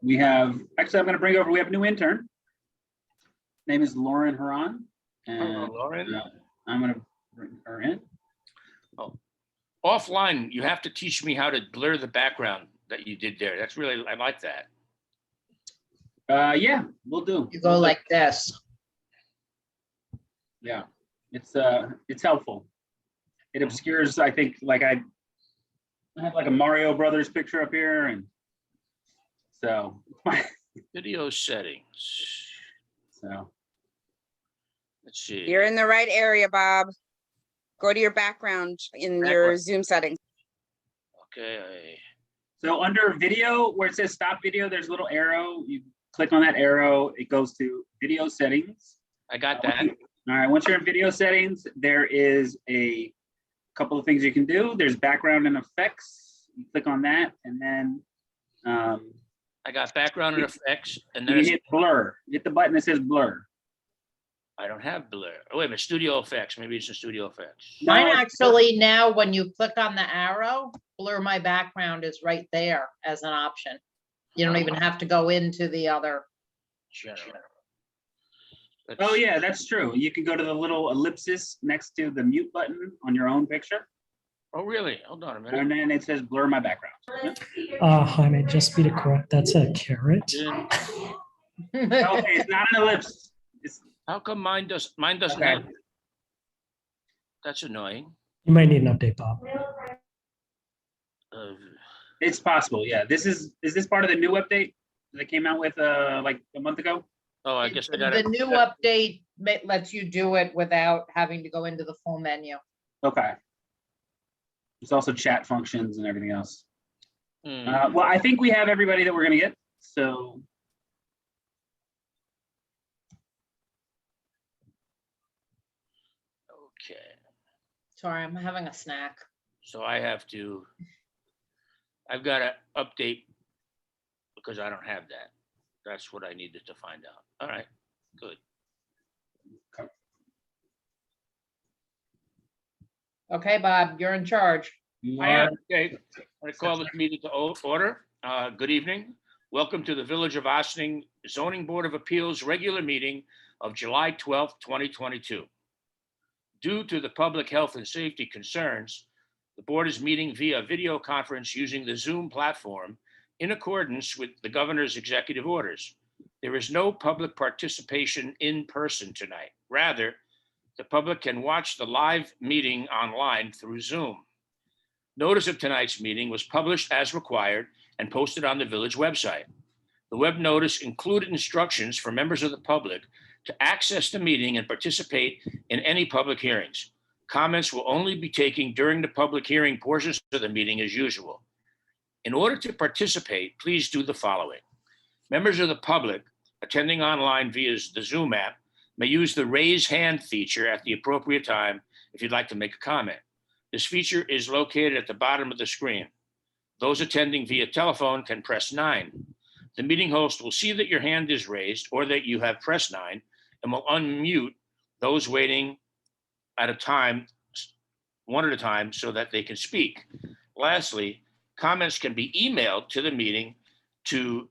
We have, actually, I'm going to bring over, we have a new intern. Name is Lauren Huron. And, Hello, Lauren. I'm going to bring her in. Oh, offline, you have to teach me how to blur the background that you did there. That's really, I like that. Yeah, we'll do. You go like this. Yeah, it's helpful. It obscures, I think, like I have like a Mario Brothers picture up here, and so Video settings. so Let's see. You're in the right area, Bob. Go to your background in your Zoom settings. Okay. so under video where it says stop video, there's a little arrow. You click on that arrow, it goes to video settings. I got that. All right, once you're in video settings, there is a couple of things you can do. There's background and effects. You click on that, and then I got background and effects, and you then hit blur. You hit the button that says blur. I don't have blur. Oh, wait a minute, studio effects. Maybe it's in studio effects. Mine No, actually now, when you click on the arrow, blur my background is right there as an option. You don't even have to go into the other. General. Oh yeah, that's true. You can go to the little ellipsis next to the mute button on your own picture, Oh, really? Hold on a minute. and then it says blur my background. Hi, mate. Just be to correct. That's a carrot. Then Okay, it's not an ellipse. It's how come mine doesn't okay. have? That's annoying. You might need an update, Bob. It's possible. Yeah. Is this part of the new update that came out with like a month ago? Oh, I guess I got The it. new update lets you do it without having to go into the full menu. Okay. There's also chat functions and everything else. Hmm. Well, I think we have everybody that we're gonna get. So Okay, Sorry, I'm having a snack. so I've got to update because I don't have that. That's what I needed to find out. All right, good. Okay, Bob, you're in charge. I am, okay, I call this meeting to order. Good evening. Welcome to the Village of Ossining Zoning Board of Appeals regular meeting of July 12th, 2022. Due to the public health and safety concerns, the board is meeting via video conference using the Zoom platform in accordance with the governor's executive orders. There is no public participation in person tonight. Rather, the public can watch the live meeting online through Zoom. Notice of tonight's meeting was published as required and posted on the village website. The web notice included instructions for members of the public to access the meeting and participate in any public hearings. Comments will only be taken during the public hearing portions of the meeting as usual. In order to participate, please do the following. Members of the public attending online via the Zoom app may use the raise hand feature at the appropriate time if you'd like to make a comment. This feature is located at the bottom of the screen. Those attending via telephone can press 9. The meeting host will see that your hand is raised or that you have pressed 9 and will unmute those waiting at a time, one at a time, so that they can speak. Lastly, comments can be emailed to the meeting to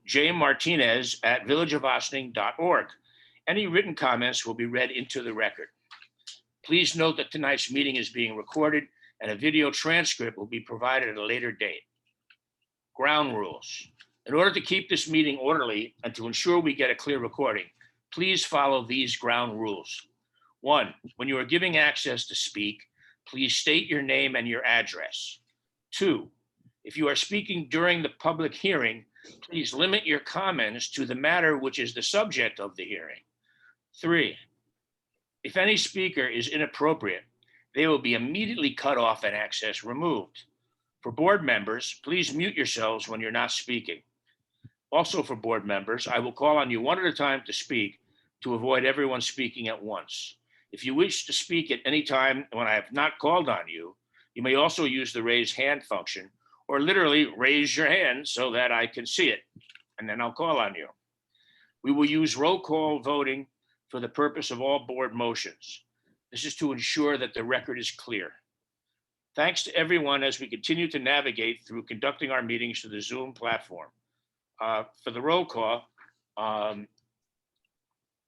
jmartinez@villageofossining.org. Any written comments will be read into the record. Please note that tonight's meeting is being recorded and a video transcript will be provided at a later date. Ground rules. In order to keep this meeting orderly and to ensure we get a clear recording, please follow these ground rules. 1, when you are giving access to speak, please state your name and your address. 2, if you are speaking during the public hearing, please limit your comments to the matter which is the subject of the hearing. 3, if any speaker is inappropriate, they will be immediately cut off and access removed. For board members, please mute yourselves when you're not speaking. Also for board members, I will call on you one at a time to speak to avoid everyone speaking at once. If you wish to speak at any time when I have not called on you, you may also use the raise hand function or literally raise your hand so that I can see it, and then I'll call on you. We will use roll call voting for the purpose of all board motions. This is to ensure that the record is clear. Thanks to everyone as we continue to navigate through conducting our meetings through the Zoom platform. For the roll call, I'll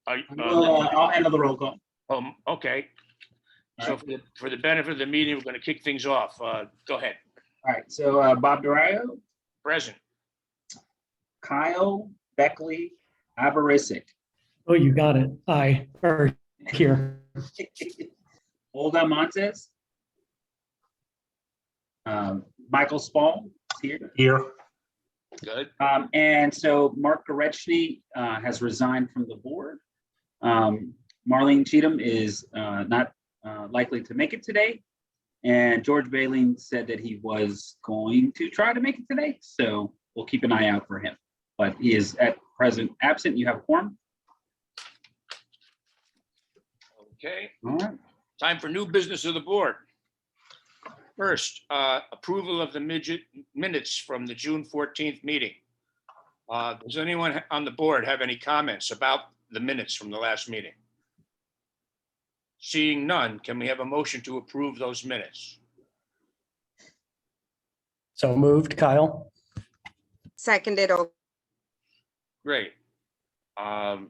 handle the roll call. okay. So for the benefit of the meeting, we're going to kick things off. Go ahead. All right, so Bob Durayo, Present. Kyle Beckley Avarisic, Oh, you got it. Aye, or here. Olga Montes, Michael Spall here. Good. And so Mark Gorechny has resigned from the board. Marlene Cheatham is not likely to make it today. And George Baleen said that he was going to try to make it today. So we'll keep an eye out for him. But he is at present absent. You have a quorum. Okay. All right. Time for new business of the board. First, approval of the Midget minutes from the June 14th meeting. Does anyone on the board have any comments about the minutes from the last meeting? Seeing none, can we have a motion to approve those minutes? So moved, Kyle. Seconded. Great. Can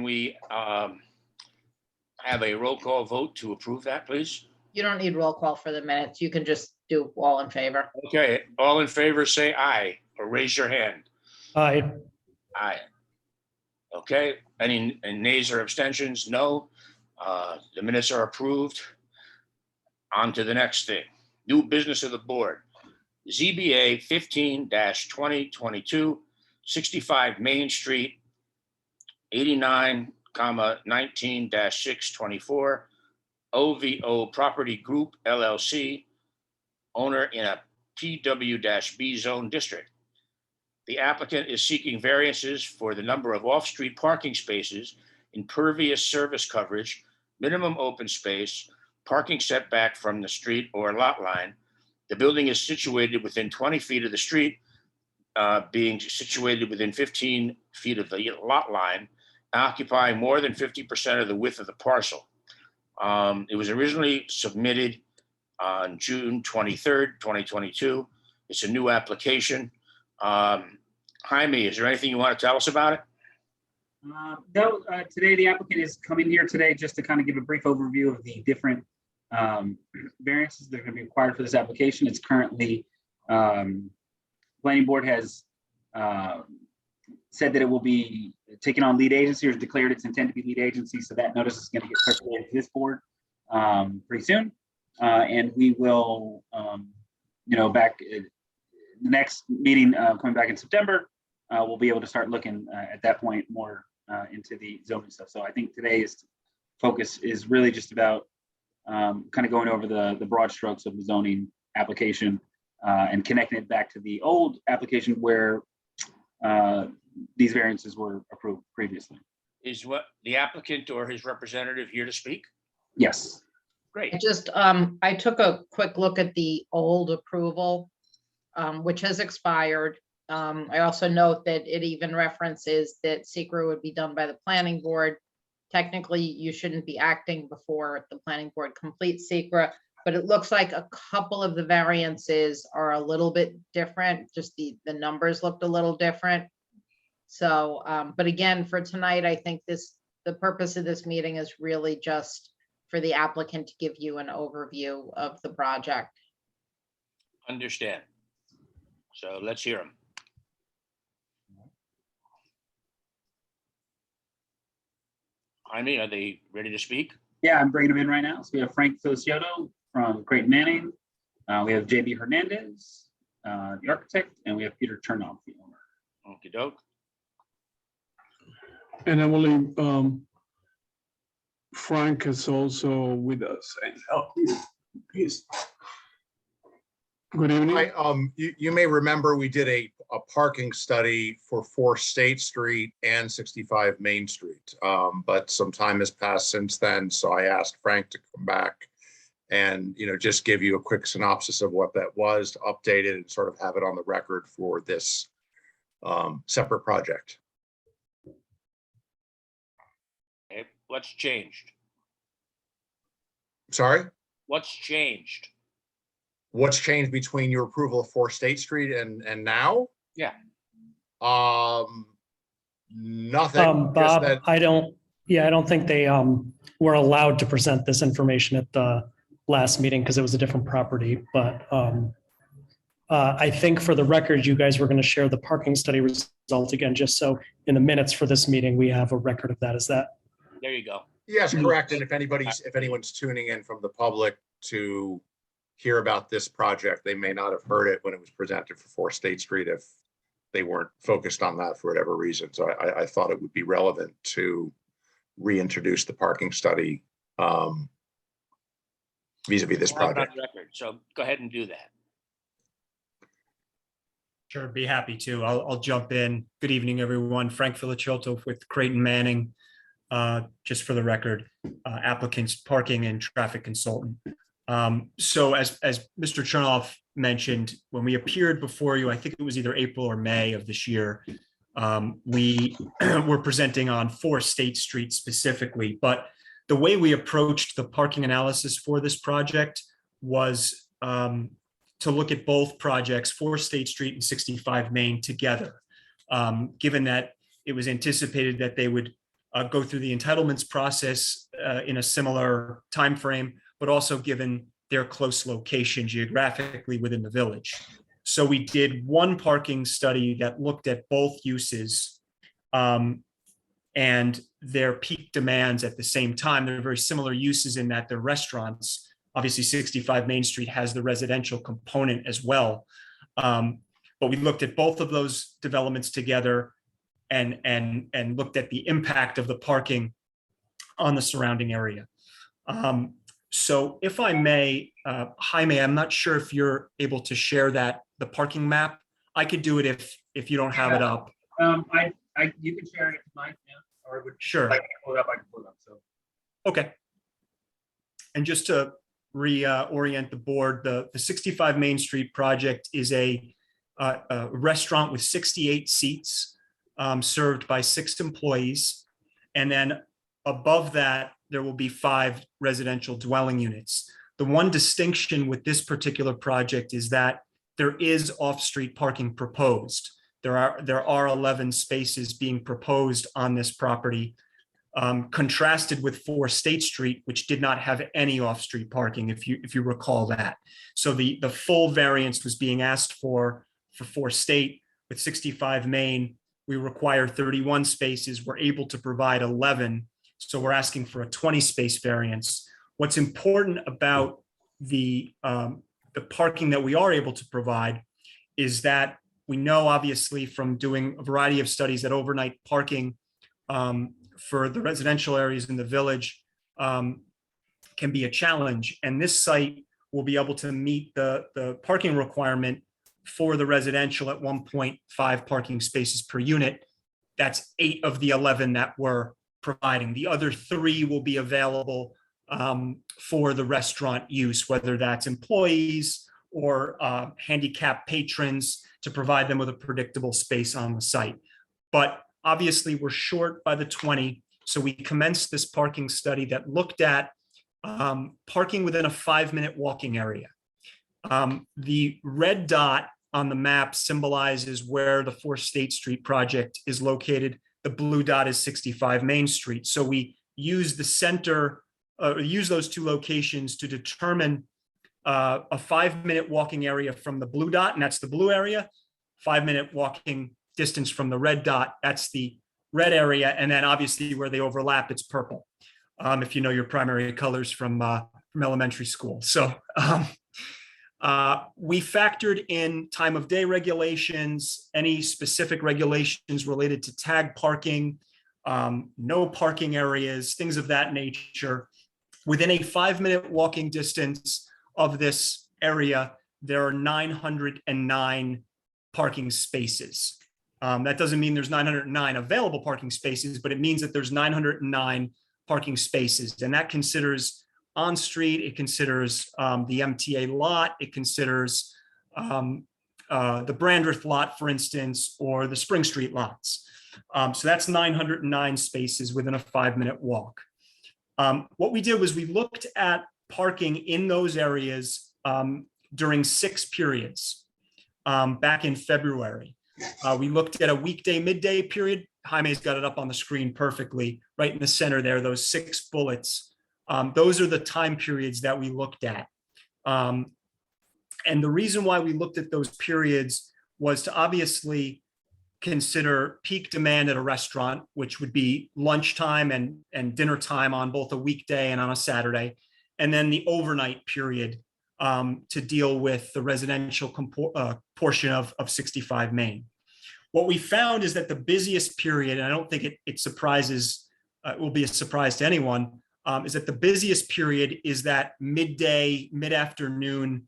we have a roll call vote to approve that, please? You don't need roll call for the minutes. You can just do all in favor. Okay, all in favor, say aye or raise your hand. Aye. Aye. Okay, any nays or abstentions? No. The minutes are approved. On to the next thing. New business of the board. ZBA 15-2022, 65 Main Street, 89,19-624, OVO Property Group LLC, owner in a PW-B zone district. The applicant is seeking variances for the number of off-street parking spaces, impervious service coverage, minimum open space, parking setback from the street or lot line. The building is situated within 20 feet of the street, being situated within 15 feet of the lot line, occupying more than 50% of the width of the parcel. It was originally submitted on June 23rd, 2022. It's a new application. Jaime, is there anything you want to tell us about it? No, today the applicant is coming here today just to kind of give a brief overview of the different variances that are going to be required for this application. It's currently, planning board has said that it will be taking on lead agency or has declared its intent to be lead agency. So that notice is going to get circulated to this board pretty soon. And we will, back the next meeting coming back in September, we'll be able to start looking at that point more into the zoning stuff. So I think today's focus is really just about kind of going over the broad strokes of the zoning application and connecting it back to the old application where these variances were approved previously. Is what the applicant or his representative here to speak? Yes. Great. I took a quick look at the old approval, which has expired. I also note that it even references that secret would be done by the planning board. Technically, you shouldn't be acting before the planning board completes secret, but it looks like a couple of the variances are a little bit different. Just the numbers looked a little different. So, but again, for tonight, I think the purpose of this meeting is really just for the applicant to give you an overview of the project. Understand. So let's hear them. Jaime, are they ready to speak? Yeah, I'm bringing them in right now. So we have Frank Feliciotto from Creighton Manning. We have JB Hernandez, the architect, and we have Peter Chernoff, the owner. Okey doke. And I believe Frank is also with us. And, please. Good evening. Hi, you may remember we did a parking study for 4 State Street and 65 Main Street. But some time has passed since then, so I asked Frank to come back and, just give you a quick synopsis of what that was, to update it and sort of have it on the record for this separate project. Okay, what's changed? Sorry, What's changed? what's changed between your approval of 4 State Street and now? Yeah. Nothing, just Bob, that, I don't think they were allowed to present this information at the last meeting because it was a different property, but I think for the record, you guys were going to share the parking study result again, just so in the minutes for this meeting, we have a record of that. Is that? There you go. yes, correct. And if anyone's tuning in from the public to hear about this project, they may not have heard it when it was presented for 4 State Street if they weren't focused on that for whatever reason. So I thought it would be relevant to reintroduce the parking study vis-a-vis this We'll have it on project. record, so go ahead and do that. Sure, be happy to. I'll jump in. Good evening, everyone. Frank Filicciotto with Creighton Manning. Just for the record, applicant's parking and traffic consultant. So as Mr. Chernoff mentioned, when we appeared before you, I think it was either April or May of this year, we were presenting on 4 State Street specifically, but the way we approached the parking analysis for this project was to look at both projects, 4 State Street and 65 Main together, given that it was anticipated that they would go through the entitlements process in a similar timeframe, but also given their close location geographically within the village. So we did one parking study that looked at both uses and their peak demands at the same time. They're very similar uses in that they're restaurants. Obviously, 65 Main Street has the residential component as well. But we looked at both of those developments together and looked at the impact of the parking on the surrounding area. So if I may, Jaime, I'm not sure if you're able to share the parking map. I could do it if you don't have it up. You can share it if mine, yeah, or would. Sure. I can pull it up, so. Okay. And just to reorient the board, the 65 Main Street project is a restaurant with 68 seats, served by 6 employees. And then above that, there will be 5 residential dwelling units. The one distinction with this particular project is that there is off-street parking proposed. There are 11 spaces being proposed on this property, contrasted with 4 State Street, which did not have any off-street parking, if you recall that. So the full variance was being asked for 4 State. With 65 Main, we require 31 spaces. We're able to provide 11. So we're asking for a 20 space variance. What's important about the parking that we are able to provide is that we know, obviously, from doing a variety of studies, that overnight parking for the residential areas in the village can be a challenge. And this site will be able to meet the parking requirement for the residential at 1.5 parking spaces per unit. That's 8 of the 11 that we're providing. The other 3 will be available for the restaurant use, whether that's employees or handicapped patrons, to provide them with a predictable space on the site. But obviously, we're short by the 20. So we commenced this parking study that looked at parking within a 5-minute walking area. The red dot on the map symbolizes where the 4 State Street project is located. The blue dot is 65 Main Street. So we use the center, use those 2 locations to determine a 5-minute walking area from the blue dot, and that's the blue area. 5-minute walking distance from the red dot, that's the red area. And then obviously where they overlap, it's purple. If you know your primary colors from elementary school. So we factored in time of day regulations, any specific regulations related to tag parking, no parking areas, things of that nature. Within a 5-minute walking distance of this area, there are 909 parking spaces. That doesn't mean there's 909 available parking spaces, but it means that there's 909 parking spaces. And that considers on-street, it considers the MTA lot, it considers the Brandreth lot, for instance, or the Spring Street lots. So that's 909 spaces within a 5-minute walk. What we did was we looked at parking in those areas during 6 periods back in February. We looked at a weekday, midday period. Jaime's got it up on the screen perfectly, right in the center there, those 6 bullets. Those are the time periods that we looked at. And the reason why we looked at those periods was to obviously consider peak demand at a restaurant, which would be lunchtime and dinner time on both a weekday and on a Saturday, and then the overnight period to deal with the residential portion of 65 Main. What we found is that the busiest period, and I don't think it surprises, it will be a surprise to anyone, is that the busiest period is that midday, mid-afternoon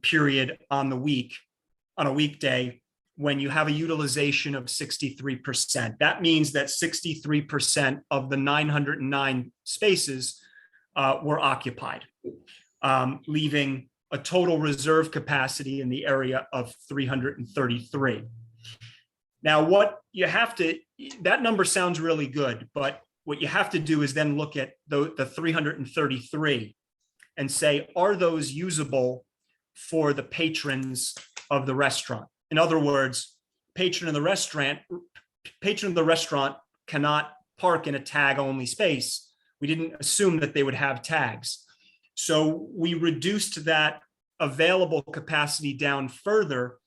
period on a weekday, when you have a utilization of 63%. That means that 63% of the 909 spaces were occupied, leaving a total reserve capacity in the area of 333. Now, what you have to, that number sounds really good, but what you have to do is then look at the 333 and say, are those usable for the patrons of the restaurant? In other words, patron of the restaurant cannot park in a tag-only space. We didn't assume that they would have tags. So we reduced that available capacity down further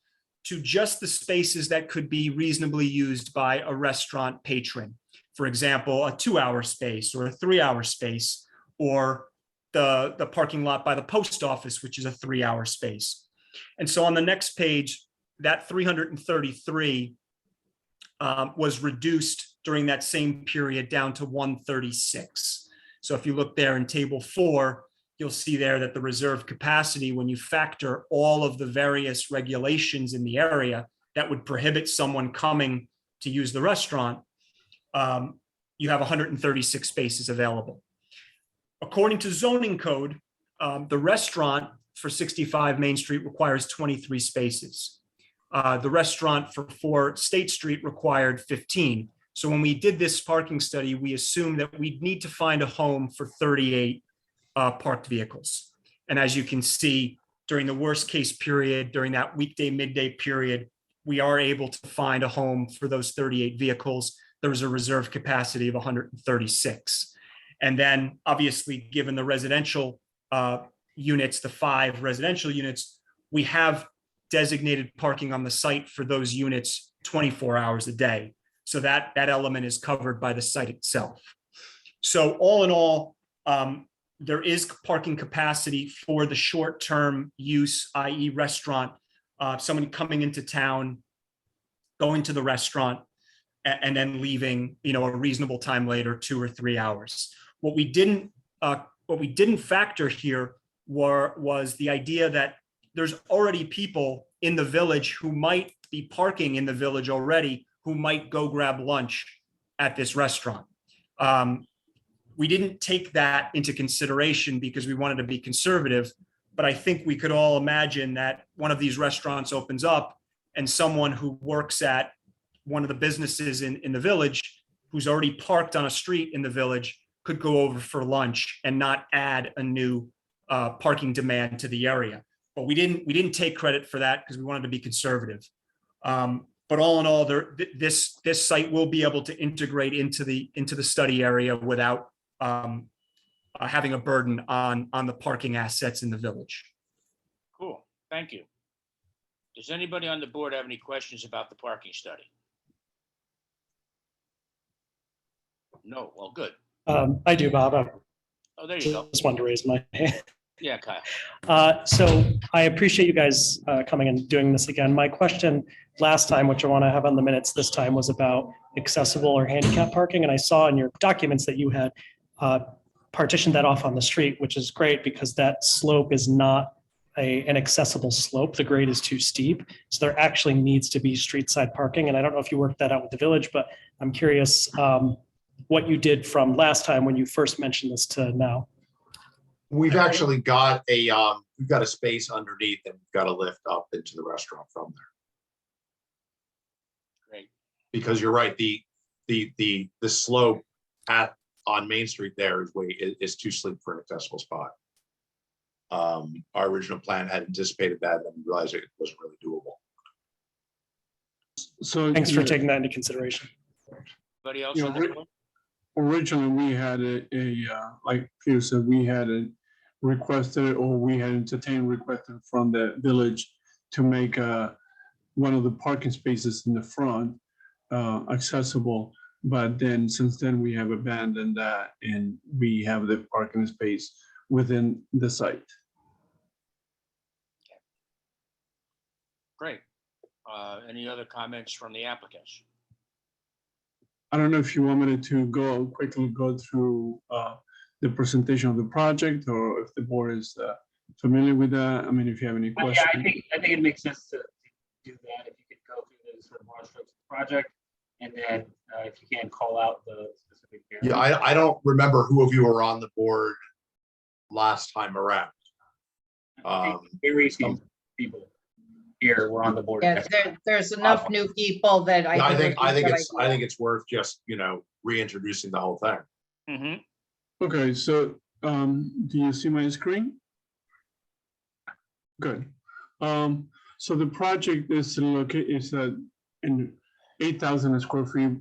to just the spaces that could be reasonably used by a restaurant patron. For example, a 2-hour space or a 3-hour space, or the parking lot by the post office, which is a 3-hour space. And so on the next page, that 333 was reduced during that same period down to 136. So if you look there in table 4, you'll see there that the reserve capacity, when you factor all of the various regulations in the area that would prohibit someone coming to use the restaurant, you have 136 spaces available. According to zoning code, the restaurant for 65 Main Street requires 23 spaces. The restaurant for 4 State Street required 15. So when we did this parking study, we assumed that we'd need to find a home for 38 parked vehicles. And as you can see, during the worst case period, during that weekday, midday period, we are able to find a home for those 38 vehicles. There was a reserve capacity of 136. And then obviously, given the residential units, the 5 residential units, we have designated parking on the site for those units 24 hours a day. So that element is covered by the site itself. So all in all, there is parking capacity for the short-term use, i.e. restaurant, someone coming into town, going to the restaurant, and then leaving, a reasonable time later, 2 or 3 hours. What we didn't factor here was the idea that there's already people in the village who might be parking in the village already, who might go grab lunch at this restaurant. We didn't take that into consideration because we wanted to be conservative, but I think we could all imagine that one of these restaurants opens up and someone who works at one of the businesses in the village, who's already parked on a street in the village, could go over for lunch and not add a new parking demand to the area. But we didn't take credit for that because we wanted to be conservative. But all in all, this site will be able to integrate into the study area without having a burden on the parking assets in the village. Cool, thank you. Does anybody on the board have any questions about the parking study? No, well, good. I do, Bob. Oh, there you go. Just wanted to raise my hand. Yeah, Kyle. So I appreciate you guys coming and doing this again. My question last time, which I want to have on the minutes this time, was about accessible or handicap parking. And I saw in your documents that you had partitioned that off on the street, which is great because that slope is not an accessible slope. The grade is too steep. So there actually needs to be street side parking. And I don't know if you worked that out with the village, but I'm curious what you did from last time when you first mentioned this to now. We've actually got we've got a space underneath and we've got a lift up into the restaurant from there. Great. Because you're right, the slope on Main Street there is too steep for an accessible spot. Our original plan had anticipated that and then realized it wasn't really doable. So. Thanks for yeah, taking that into consideration. Anybody else Yeah, on this one? Originally, we had like Peter said, we had requested, or we had entertained requested from the village to make one of the parking spaces in the front accessible. But then since then we have abandoned that and we have the parking space within the site. Great. Any other comments from the applicants? I don't know if you want me to quickly go through the presentation of the project, or if the board is familiar with that. I mean, if you have any Yeah, questions. I think it makes sense to do that. If you could go through the sort of broad strokes of the project, and then if you can call out the specific. Yeah, I don't remember who of you were on the board last time around. Very few people here were on the board. Yeah, there's enough new people that Yeah, I think would be a good I idea. think it's worth just, reintroducing the whole thing. Mm-hmm. Okay, so do you see my screen? Good. So the project is in 8,000 square feet,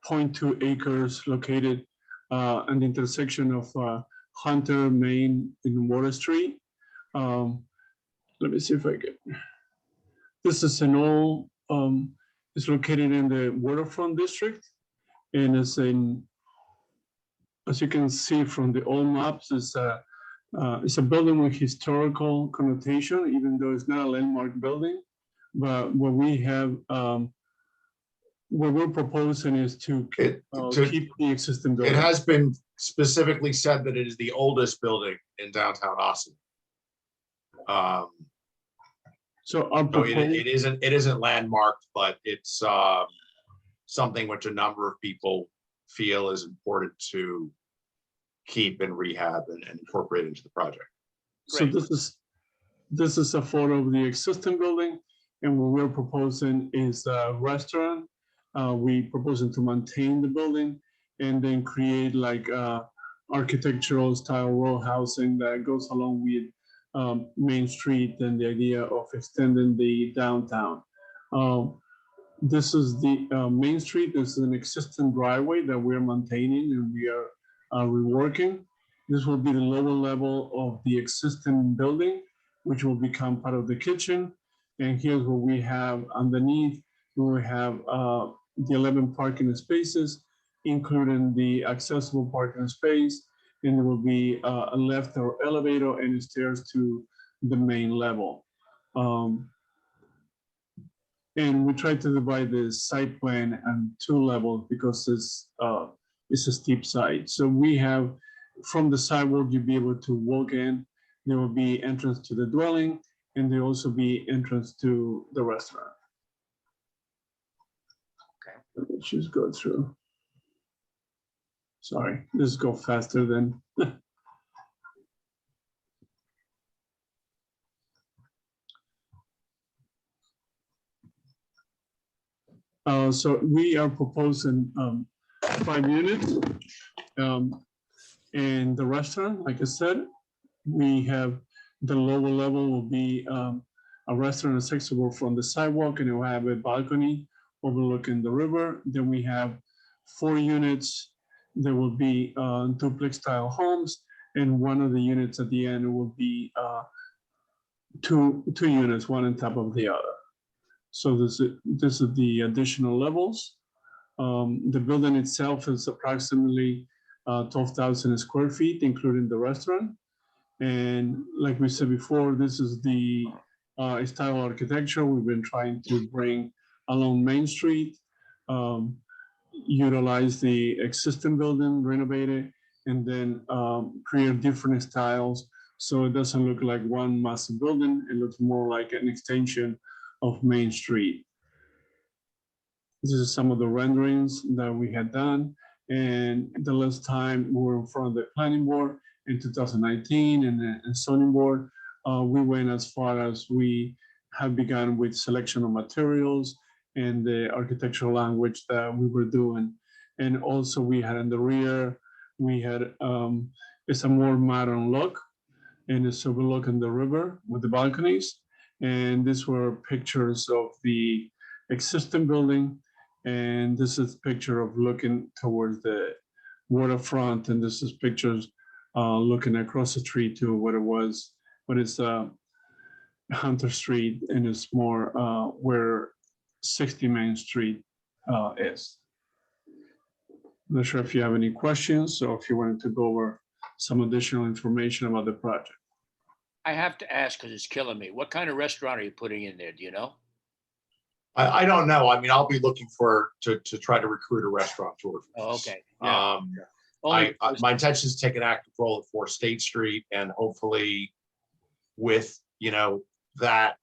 0.2 acres, located at the intersection of Hunter, Main, and Water Street. Let me see if I get. This is an old. It's located in the waterfront district, and it's as you can see from the old maps, it's a building with historical connotation, even though it's not a landmark building. But what we have, what we're proposing is to keep the existing building. It has been specifically said that it is the oldest building in downtown Austin. So our So it isn't landmarked, but it's something which a number of people feel is important to keep and rehab and incorporate into the project. So this is a photo of the existing building, and what we're proposing is a restaurant. We proposing to maintain the building and then create like architectural style row housing that goes along with Main Street and the idea of extending the downtown. This is the Main Street. This is an existing driveway that we're maintaining and we are reworking. This will be the lower level of the existing building, which will become part of the kitchen. And here's what we have underneath. We have the 11 parking spaces, including the accessible parking space. And there will be a left or elevator and stairs to the main level. And we try to divide the site plan on 2 levels because it's a steep site. So we have, from the sidewalk, you'll be able to walk in. There will be entrance to the dwelling, and there will also be entrance to the restaurant. Okay. Let me just go through. Sorry, let's go faster than. So we are proposing 5 units. And the restaurant, like I said, we have the lower level will be a restaurant accessible from the sidewalk, and it will have a balcony overlooking the river. Then we have 4 units. There will be duplex style homes, and one of the units at the end will be two units, one on top of the other. So this is the additional levels. The building itself is approximately 12,000 square feet, including the restaurant. And like we said before, this is the style architecture we've been trying to bring along Main Street, utilize the existing building, renovate it, and then create different styles. So it doesn't look like one massive building. It looks more like an extension of Main Street. This is some of the renderings that we had done. And the last time we were in front of the planning board in 2019 and zoning board, we went as far as we have begun with selection of materials and the architectural language that we were doing. And also we had in the rear, we had, it's a more modern look. And it's overlooking the river with the balconies. And these were pictures of the existing building. And this is a picture of looking towards the waterfront. And this is pictures looking across the street to what it was, but it's Hunter Street, and it's more where 60 Main Street is. I'm not sure if you have any questions or if you wanted to go over some additional information about the project. I have to ask because it's killing me. What kind of restaurant are you putting in there? Do you know? I don't know. I mean, I'll be looking to try to recruit a restaurateur. Oh, okay. Yeah. My intention is to take an active role at 4 State Street, and hopefully with, you know, that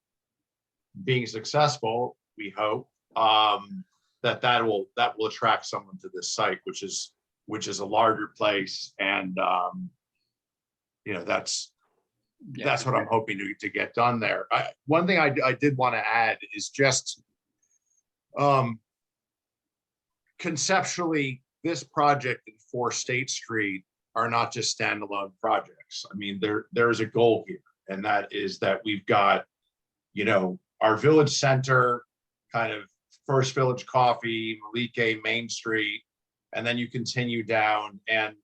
being successful, we hope that will attract someone to this site, which is a larger place. And you know, that's what I'm hoping to get done there. One thing I did want to add is just conceptually, this project and 4 State Street are not just standalone projects. I mean, there's a goal here, and that is that we've got, you know, our village center, kind of First Village Coffee, Malike, Main Street, and then you continue down, and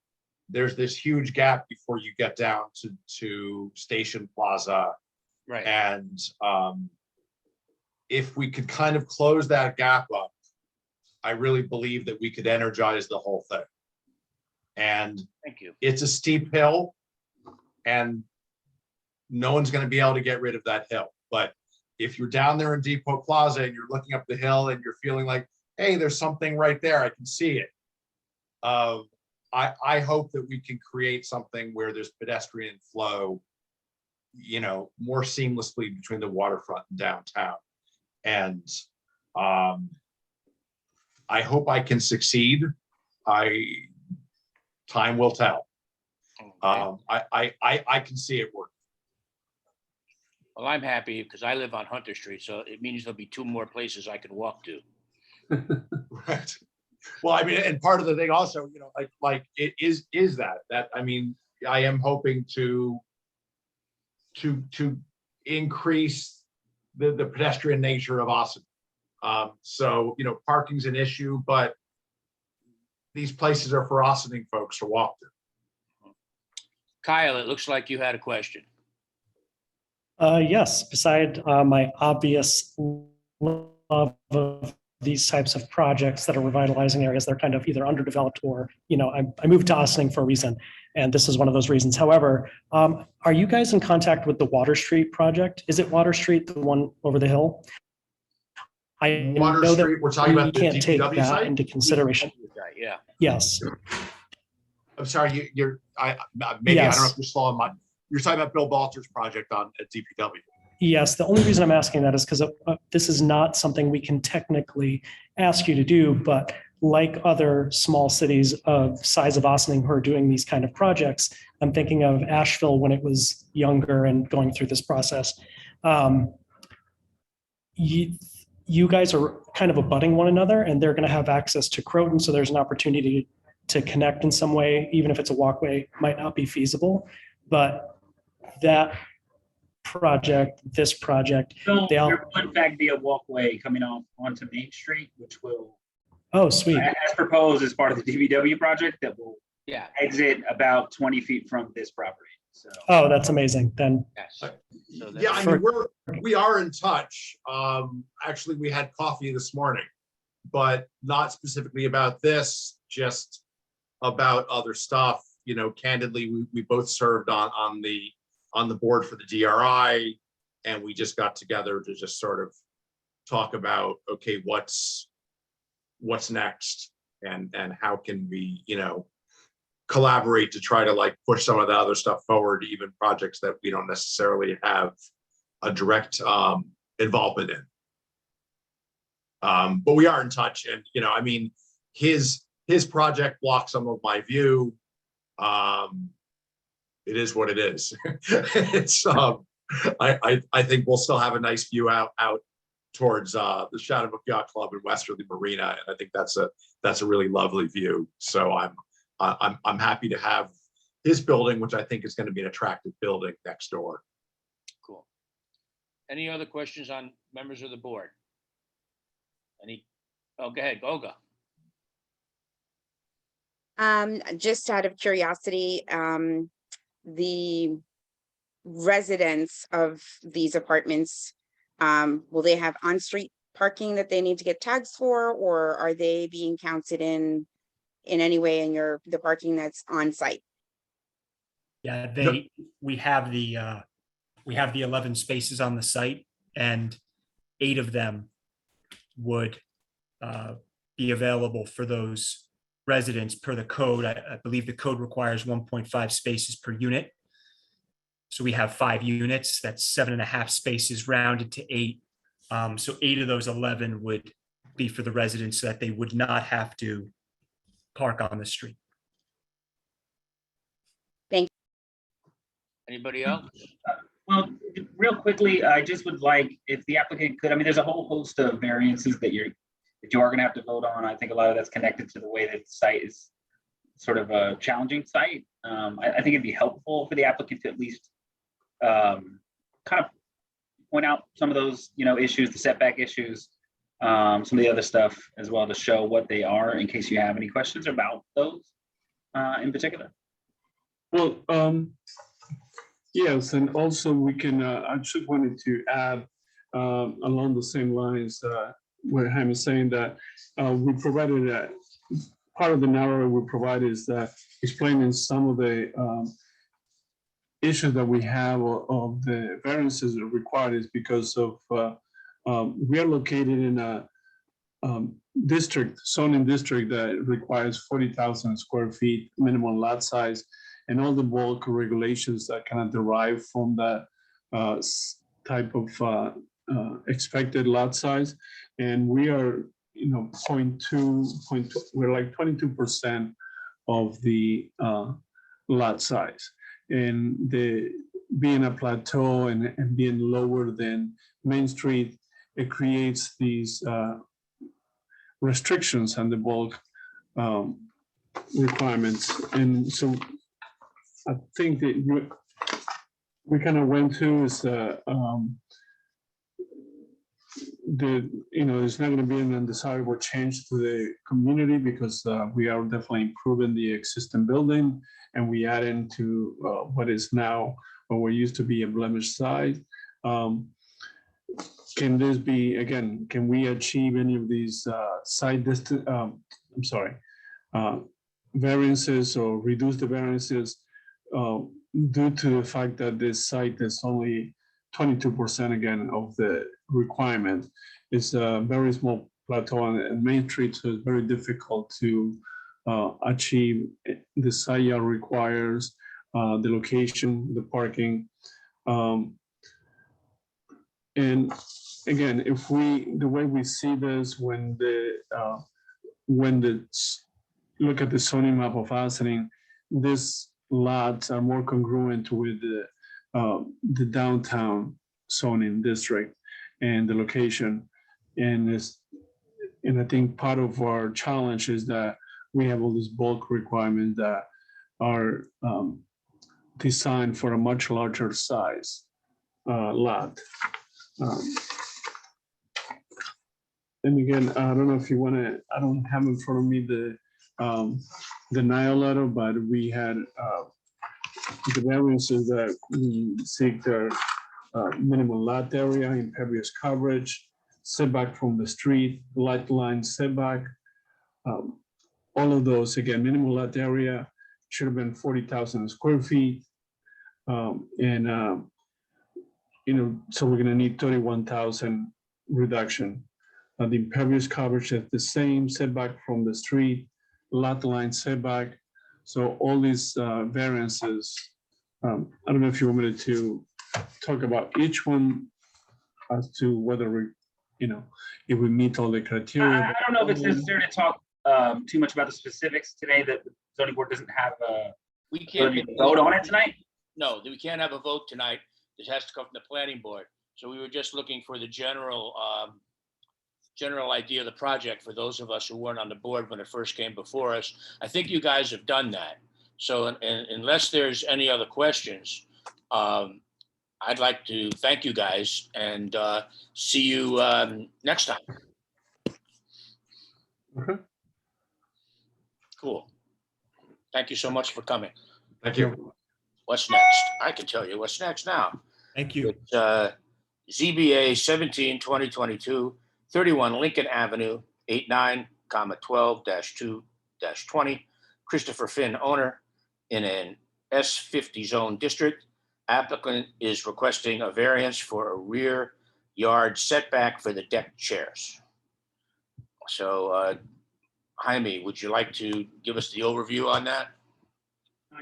there's this huge gap before you get down to Station Plaza. Right. And if we could kind of close that gap up, I really believe that we could energize the whole thing. And Thank you. it's a steep hill, and no one's going to be able to get rid of that hill. But if you're down there in Depot Plaza and you're looking up the hill and you're feeling like, hey, there's something right there, I can see it. I hope that we can create something where there's pedestrian flow, you know, more seamlessly between the waterfront and downtown. And I hope I can succeed. Time will tell. I can see it work. Well, I'm happy because I live on Hunter Street, so it means there'll be 2 more places I can walk to. Right. Well, I mean, and part of the thing also, you know, like it is that I mean, I am hoping to increase the pedestrian nature of Austin. So, you know, parking's an issue, but these places are for Austining folks to walk to. Kyle, it looks like you had a question. Yes, beside my obvious love of these types of projects that are revitalizing areas, they're kind of either underdeveloped or, you know, I moved to Austining for a reason, and this is one of those reasons. However, are you guys in contact with the Water Street project? Is it Water Street, the one over the hill? I Water know Street, that we're talking about the can't take DPW that site? into consideration. Yeah. Yes. I'm sorry, maybe I don't know Yes. if you're slow on you're talking about Bill Balter's project at DPW. Yes, the only reason I'm asking that is because this is not something we can technically ask you to do, but like other small cities of size of Austining who are doing these kind of projects, I'm thinking of Asheville when it was younger and going through this process. You guys are kind of abutting one another, and they're going to have access to Croton, so there's an opportunity to connect in some way, even if it's a walkway, might not be feasible, but that project, this project, So they all, there will in fact be a walkway coming off onto Main Street, which will, oh, sweet. as proposed as part of the DPW project, that will Yeah. exit about 20 feet from this property. So Oh, that's amazing. Then, Yes. So Yeah, I that's- mean, we are in touch. Actually, we had coffee this morning, but not specifically about this, just about other stuff. You know, candidly, we both served on the board for the DRI, and we just got together to just sort of talk about, okay, what's next, and how can we, you know, collaborate to try to like push some of the other stuff forward, even projects that we don't necessarily have a direct involvement in. But we are in touch, and you know, I mean, his project blocks some of my view. It is what it is. It's I think we'll still have a nice view out towards the Shadow Yacht Club and Westerly Marina, and I think that's a really lovely view. So I'm happy to have his building, which I think is going to be an attractive building next door. Cool. Any other questions on members of the board? Any? Oh, go ahead, Olga. Just out of curiosity, the residents of these apartments, will they have on-street parking that they need to get tags for, or are they being counted in any way in the parking that's on site? Yeah, we have the 11 spaces on the site, and 8 of them would be available for those residents per the code. I believe the code requires 1.5 spaces per unit. So we have 5 units, that's 7.5 spaces rounded to 8. So 8 of those 11 would be for the residents so that they would not have to park on the street. Anybody else? Well, real quickly, I just would like, if the applicant could, I mean, there's a whole host of variances that you are going to have to vote on. I think a lot of that's connected to the way that the site is sort of a challenging site. I think it'd be helpful for the applicant to at least kind of point out some of those, issues, the setback issues, some of the other stuff as well, to show what they are in case you have any questions about those in particular. Well, yes, and also we can, I just wanted to add along the same lines where Jaime is saying that we provided that part of the narrative we provided is that explaining some of the issues that we have of the variances that are required is because of we are located in a zoning district that requires 40,000 square feet minimum lot size, and all the bulk regulations that kind of derive from that type of expected lot size. And we are, 0.2, we're like 22% of the lot size. And being a plateau and being lower than Main Street, it creates these restrictions on the bulk requirements. And so I think that we kind of went to is there's not going to be an undesirable change to the community because we are definitely improving the existing building, and we add into what is now or what used to be a blemished site. Can this be, again, can we achieve any of these site distance, variances or reduce the variances due to the fact that this site is only 22% again of the requirement? It's a very small plateau on Main Street, so it's very difficult to achieve. The site yard requires the location, the parking. And again, the way we see this when look at the zoning map of Asaning, these lots are more congruent with the downtown zoning district and the location. And I think part of our challenge is that we have all these bulk requirements that are designed for a much larger size lot. And again, I don't know if you want to, I don't have in front of me the denial letter, but we had the variances that we seek their minimum lot area, impervious coverage, setback from the street, light line setback. All of those, again, minimum lot area should have been 40,000 square feet. So we're gonna need 31,000 reduction. The impervious coverage is the same, setback from the street, lot line setback. So all these variances, I don't know if you want me to talk about each one as to whether we, if we meet all the criteria. I don't know if it's necessary to talk too much about the specifics today, that the zoning board doesn't have a We can't ability to vote on it tonight. No, we can't have a vote tonight. This has to come from the planning board. So we were just looking for the general idea of the project for those of us who weren't on the board when it first came before us. I think you guys have done that, So unless there's any other questions, I'd like to thank you guys and see you next time. Okay. Cool. Thank you so much for coming. Thank you. What's next? I can tell you what's next now. Thank you. It's, ZBA 17-2022, 31 Lincoln Avenue, 89,12-2-20. Christopher Finn, owner, in an S50 zone district. Applicant is requesting a variance for a rear yard setback for the deck chairs. So Jaime, would you like to give us the overview on that?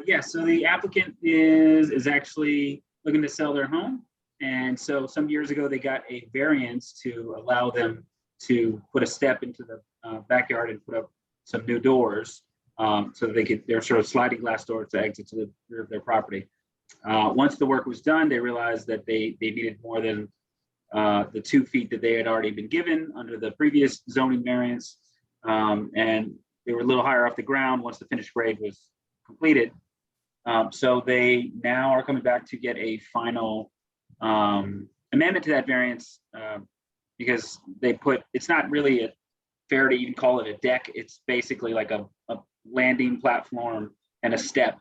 Yeah, so the applicant is actually looking to sell their home. And so some years ago, they got a variance to allow them to put a step into the backyard and put up some new doors so that they're sort of sliding glass doors to exit to the rear of their property. Once the work was done, they realized that they needed more than the 2 feet that they had already been given under the previous zoning variance. And they were a little higher off the ground once the finished grade was completed. So they now are coming back to get a final amendment to that variance because it's not really fair to even call it a deck. It's basically like a landing platform and a step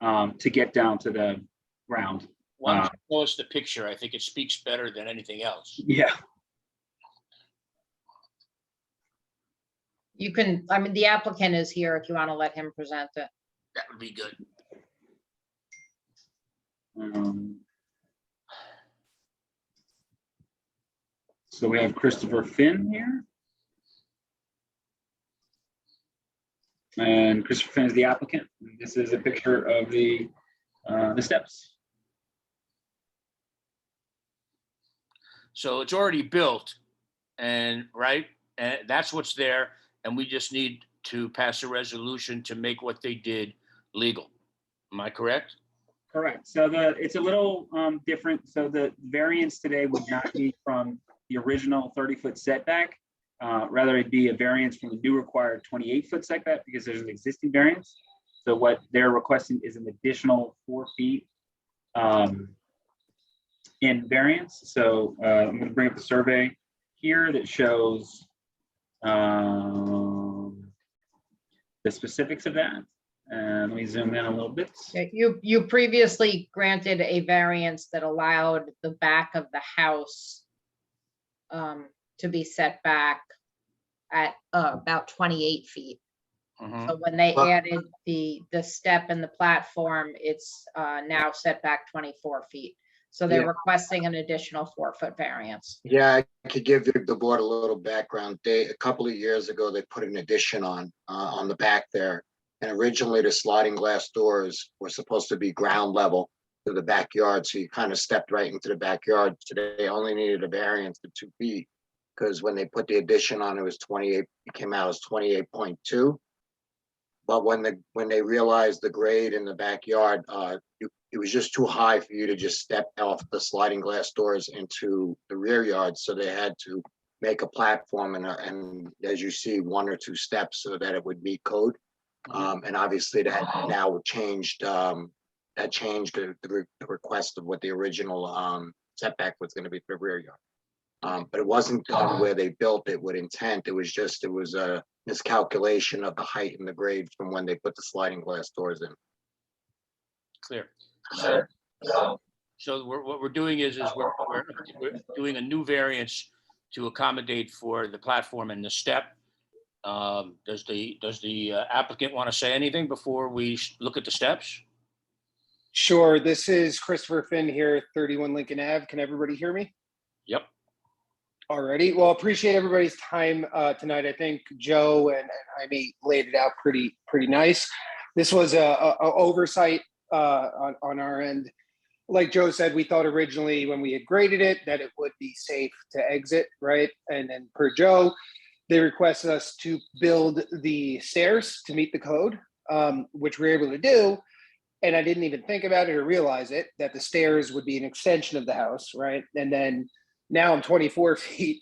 to get down to the ground. Why don't you show us the picture? I think it speaks better than anything else. Yeah. You can, I mean, the applicant is here if you want to let him present it. That would be good. So we have Christopher Finn here. And Christopher Finn is the applicant. This is a picture of the steps. So it's already built and right, and that's what's there. And we just need to pass a resolution to make what they did legal. Am I correct? Correct. So it's a little different. So the variance today would not be from the original 30-foot setback. Rather, it'd be a variance from the new required 28-foot setback because there's an existing variance. So what they're requesting is an additional 4 feet in variance. So I'm going to bring up the survey here that shows the specifics of that. Let me zoom in a little bit. You previously granted a variance that allowed the back of the house to be set back at about 28 feet. Mhm. So when they added the step and the platform, it's now set back 24 feet. So they're Yeah. requesting an additional 4-foot variance. Yeah, I could give the board a little background. A couple of years ago, they put an addition on the back there. And originally the sliding glass doors were supposed to be ground level to the backyard. So you kind of stepped right into the backyard. So they only needed a variance of 2 feet. Because when they put the addition on, it was 28, it came out as 28.2. But when they realized the grade in the backyard, it was just too high for you to just step off the sliding glass doors into the rear yard. So they had to make a platform and as you see, 1 or 2 steps so that it would meet code. And obviously that now changed, the request of what the original setback was going to be for the rear yard. But it wasn't done where they built it with intent. It was a miscalculation of the height and the grade from when they put the sliding glass doors in. Clear. So what we're doing is we're doing a new variance to accommodate for the platform and the step. Does the applicant want to say anything before we look at the steps? Sure. This is Christopher Finn here, 31 Lincoln Ave. Can everybody hear me? Yep. Alrighty. Well, appreciate everybody's time tonight. I think Joe and Jaime laid it out pretty nice. This was a oversight on our end. Like Joe said, we thought originally when we had graded it that it would be safe to exit, right? And then per Joe, they requested us to build the stairs to meet the code, which we were able to do. And I didn't even think about it or realize it, that the stairs would be an extension of the house, right? And then now I'm 24 feet.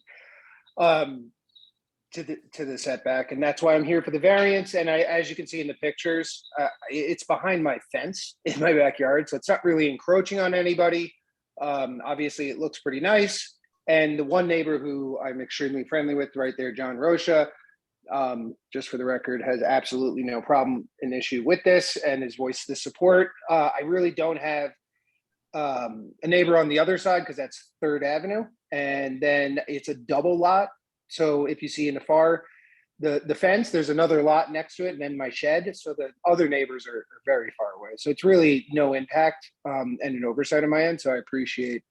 to the setback, and that's why I'm here for the variance. And as you can see in the pictures, it's behind my fence in my backyard, so it's not really encroaching on anybody. Obviously, it looks pretty nice. And the one neighbor who I'm extremely friendly with right there, John Rocha, just for the record, has absolutely no problem, an issue with this, and has voiced the support. I really don't have a neighbor on the other side because that's 3rd Avenue, and then it's a double lot. So if you see in the far, the fence, there's another lot next to it, and then my shed. So the other neighbors are very far away. So it's really no impact and an oversight on my end. So I appreciate,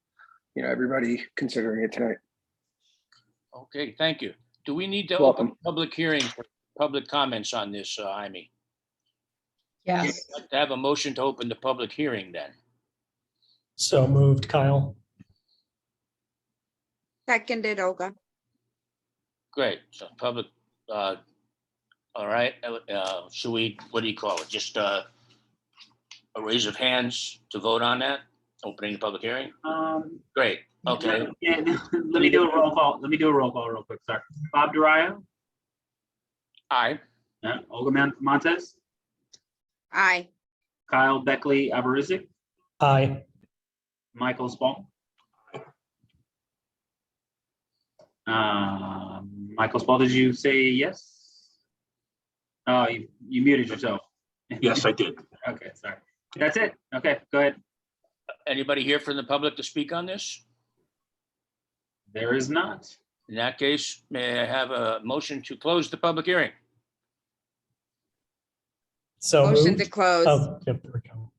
everybody considering it tonight. Okay, thank you. Do we need to Welcome. open a public hearing for public comments on this, Jaime? Yes. I'd like to have a motion to open the public hearing then. So moved, Kyle. Seconded, Olga. Great, so public, all right, should we, what do you call it? Just a raise of hands to vote on that, opening the public hearing? Great, okay. Yeah, let me do a roll call. Let me do a roll call real quick. Sorry. Bob Durayo, Aye. Olga Montes, Aye. Kyle Beckley Abarizik, Aye. Michael Spall. Michael Spall, did you say yes? Oh, you muted yourself. Yes, I did. Okay, sorry. That's it. Okay, go ahead. Anybody here from the public to speak on this? There is not. In that case, may I have a motion to close the public hearing? So Motion moved. to close. Oh, yep, there we go.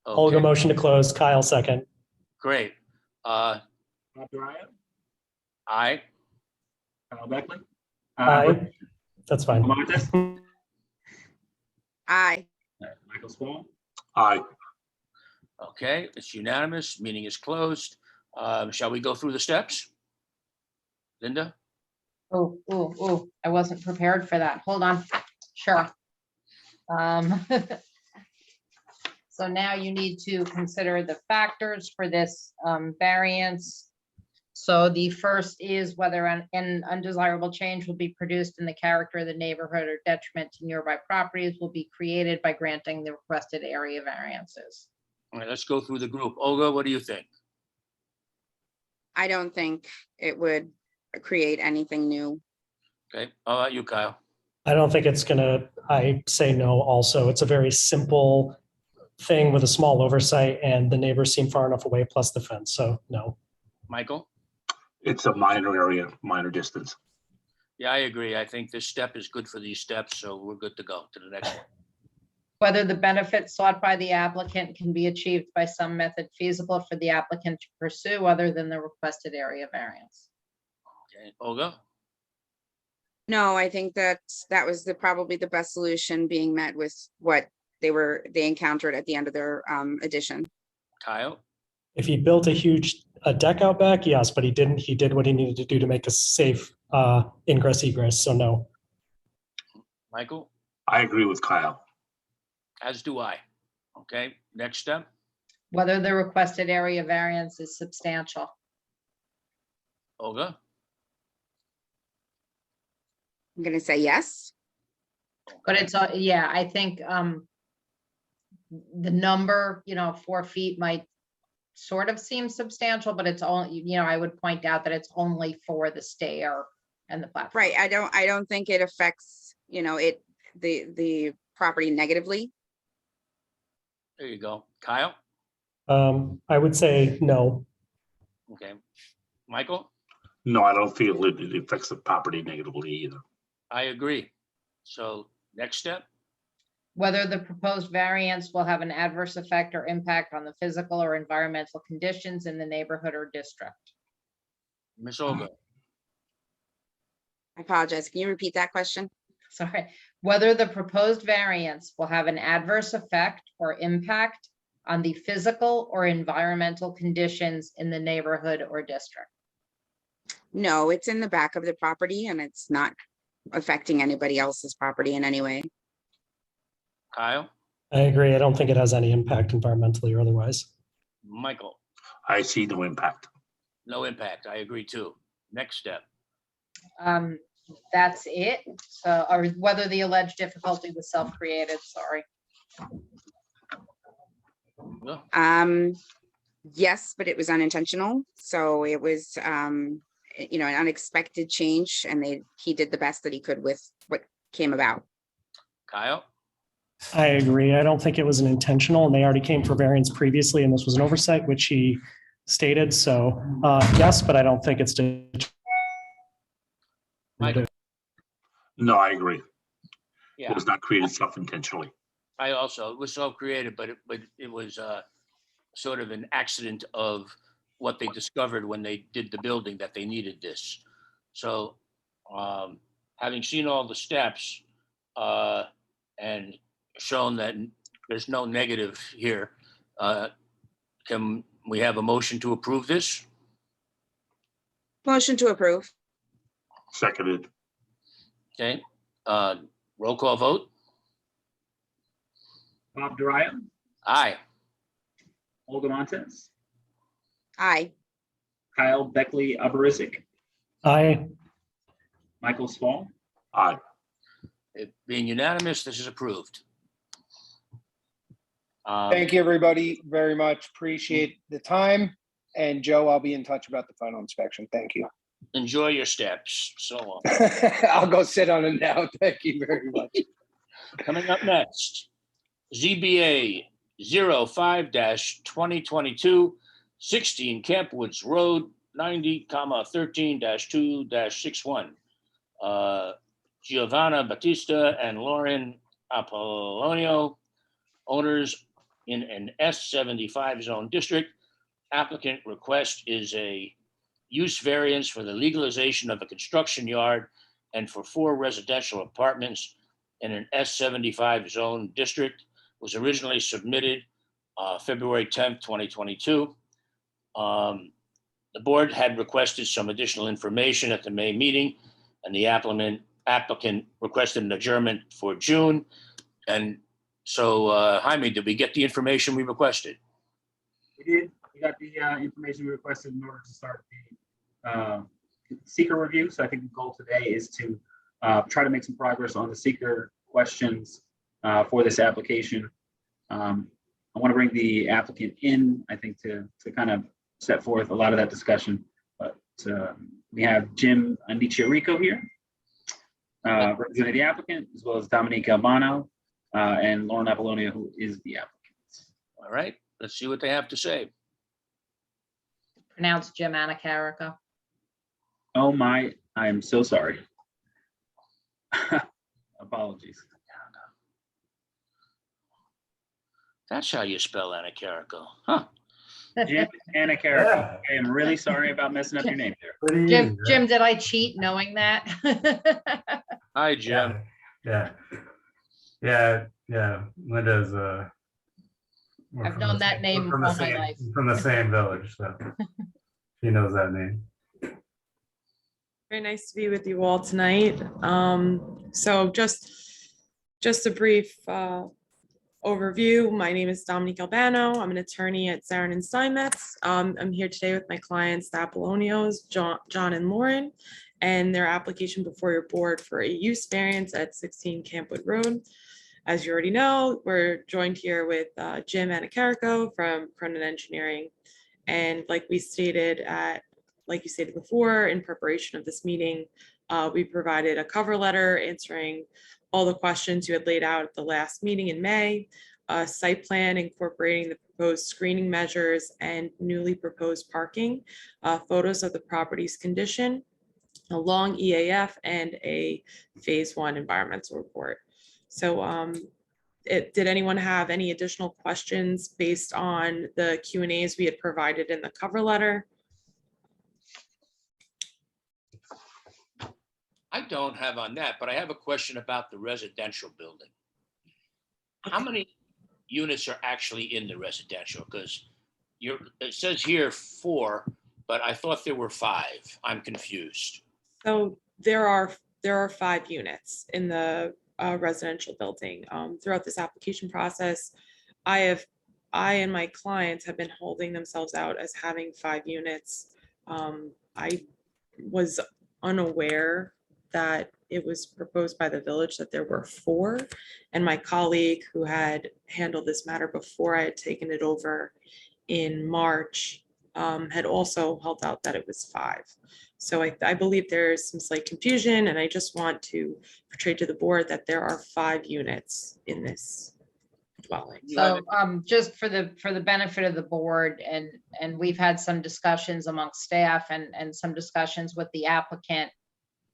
Olga, Okay, motion to close. Kyle, second. great. Bob Durayo, Aye. Kyle Beckley. Aye. That's fine. Montes, Aye. Michael Spall. Aye. Okay, it's unanimous. Meeting is closed. Shall we go through the steps? Linda? Oh, I wasn't prepared for that. Hold on. Sure. So now you need to consider the factors for this variance. So the first is whether an undesirable change will be produced in the character of the neighborhood or detriment to nearby properties will be created by granting the requested area variances. All right, let's go through the group. Olga, what do you think? I don't think it would create anything new. Okay, how about you, Kyle? I don't think it's gonna, I say no also. It's a very simple thing with a small oversight and the neighbors seem far enough away plus the fence, so no. Michael? It's a minor area, minor distance. Yeah, I agree. I think this step is good for these steps, so we're good to go to the next one. Whether the benefit sought by the applicant can be achieved by some method feasible for the applicant to pursue other than the requested area variance. Okay, Olga? No, I think that was probably the best solution being met with what they encountered at the end of their addition. Kyle? If he built a deck out back, yes, but he didn't. He did what he needed to do to make a safe ingress egress, so no. Michael? I agree with Kyle. As do I. Okay, next step. Whether the requested area variance is substantial. Olga? I'm gonna say yes. But it's, yeah, I think the number, 4 feet might sort of seem substantial, but it's only, I would point out that it's only for the stair and the platform. Right. I don't think it affects, the property negatively. There you go. Kyle? I would say no. Okay. Michael? No, I don't feel it affects the property negatively either. I agree. So next step. Whether the proposed variance will have an adverse effect or impact on the physical or environmental conditions in the neighborhood or district. Ms. Olga? I apologize. Can you repeat that question? Sorry. Whether the proposed variance will have an adverse effect or impact on the physical or environmental conditions in the neighborhood or district. No, it's in the back of the property and it's not affecting anybody else's property in any way. Kyle? I agree. I don't think it has any impact environmentally or otherwise. Michael? I see no impact. No impact. I agree too. Next step. That's it. So, or whether the alleged difficulty was self-created, sorry. Well, Yes, but it was unintentional. So it was, you know, an unexpected change, and he did the best that he could with what came about. Kyle, I agree. I don't think it was an intentional, and they already came for variance previously, and this was an oversight, which he stated. So yes, but I don't think it's. Michael. No, I agree. It Yeah, was not created self-intentionally. I also, it was self-created, but it was sort of an accident of what they discovered when they did the building, that they needed this. So having seen all the steps and shown that there's no negative here, can we have a motion to approve this? Motion to approve. Seconded. Okay, roll call vote. Bob Dario, Aye. Olga Montes, Aye. Kyle Beckley Aberisic, Aye. Michael Spall. Aye. It being unanimous, this is approved. Thank you, everybody, very much. Appreciate the time. And Joe, I'll be in touch about the final inspection. Thank you. Enjoy your steps. So on. I'll go sit on it now. Thank you very much. Coming up next, ZBA 05-2022, 16 Campwoods Road, 90,13-2-61. Giovanbatistta and Lauren Apollonio, owners in an S75 zone district. Applicant request is a use variance for the legalization of a construction yard and for 4 residential apartments in an S75 zone district. Was originally submitted February 10th, 2022. The board had requested some additional information at the May meeting, and the applicant requested an adjournment for June. And so, Jaime, did we get the information we requested? We did. We got the information we requested in order to start the seeker review. So I think the goal today is to try to make some progress on the seeker questions for this application. I want to bring the applicant in, I think, to kind of set forth a lot of that discussion. But we have Jim Anichirico here, representing the applicant, as well as Dominica Albano and Lauren Apollonio, who is the applicant. All right, let's see what they have to say. Pronounced Jim Anacarico. Oh my, I am so sorry. Apologies. That's how you spell Anacarico, huh? Jim Anacarico. I am really sorry about messing up your name there. Jim, did I cheat knowing that? Hi, Jim. Yeah. Linda's I've known that name all my life. From the same village, so she knows that name. Very nice to be with you all tonight. So just a brief overview. My name is Dominica Albano. I'm an attorney at Zarin and Steinmetz. I'm here today with my clients, the Apollonios, John and Lauren, and their application before your board for a use variance at 16 Campwood Road. As you already know, we're joined here with Jim Anacarico from Cronin Engineering. And like you stated before, in preparation of this meeting, we provided a cover letter answering all the questions you had laid out at the last meeting in May, a site plan incorporating the proposed screening measures and newly proposed parking, photos of the property's condition, a long EAF, and a phase 1 environmental report. So did anyone have any additional questions based on the Q&As we had provided in the cover letter? I don't have on that, but I have a question about the residential building. How many units are actually in the residential? Because it says here 4, but I thought there were 5. I'm confused. So there are 5 units in the residential building. Throughout this application process, I and my clients have been holding themselves out as having 5 units. I was unaware that it was proposed by the village that there were 4. And my colleague who had handled this matter before I had taken it over in March had also held out that it was 5. So I believe there's some slight confusion, and I just want to portray to the board that there are 5 units in this dwelling. So just for the benefit of the board, and we've had some discussions amongst staff and some discussions with the applicant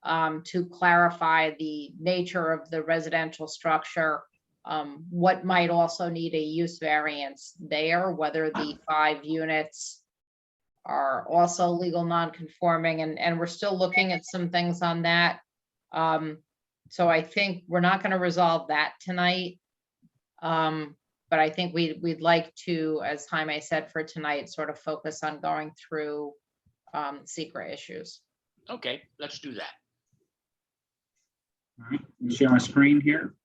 to clarify the nature of the residential structure, what might also need a use variance there, whether the 5 units are also legal non-conforming, and we're still looking at some things on that. So I think we're not going to resolve that tonight. But I think we'd like to, as Jaime said for tonight, sort of focus on going through secret issues. Okay, let's do that. All right, let me share my screen here.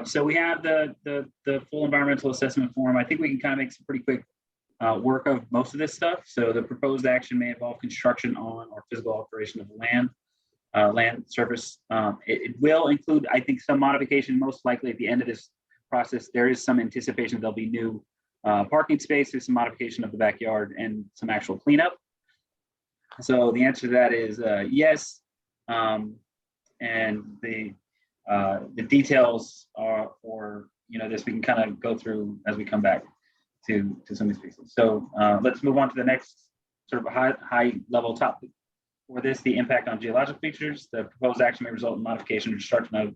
So we have the full environmental assessment form. I think we can kind of make some pretty quick work of most of this stuff. So the proposed action may involve construction on or physical alteration of land surface. It will include, I think, some modification, most likely at the end of this process. There is some anticipation there'll be new parking spaces, some modification of the backyard, and some actual cleanup. So the answer to that is yes. And the details are for this we can kind of go through as we come back to some of these pieces. So let's move on to the next sort of high level topic for this: the impact on geological features. The proposed action may result in modification or destruction of,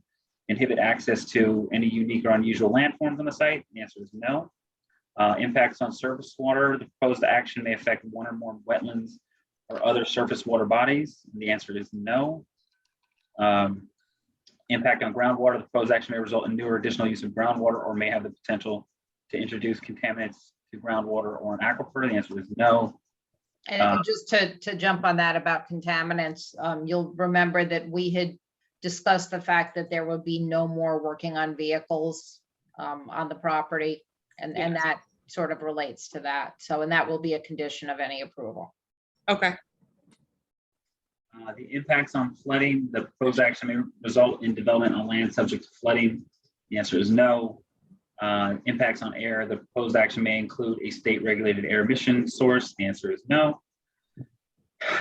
inhibit access to any unique or unusual landforms on the site. The answer is no. Impacts on surface water. The proposed action may affect one or more wetlands or other surface water bodies. And the answer is no. Impact on groundwater. The proposed action may result in new or additional use of groundwater or may have the potential to introduce contaminants to groundwater or an aquifer. The answer is no. And just to jump on that about contaminants, you'll remember that we had discussed the fact that there would be no more working on vehicles on the property, and that sort of relates to that. So, and that will be a condition of any approval. Okay. The impacts on flooding. The proposed action may result in development on land subject to flooding. The answer is no. Impacts on air. The proposed action may include a state regulated air emission source. The answer is no.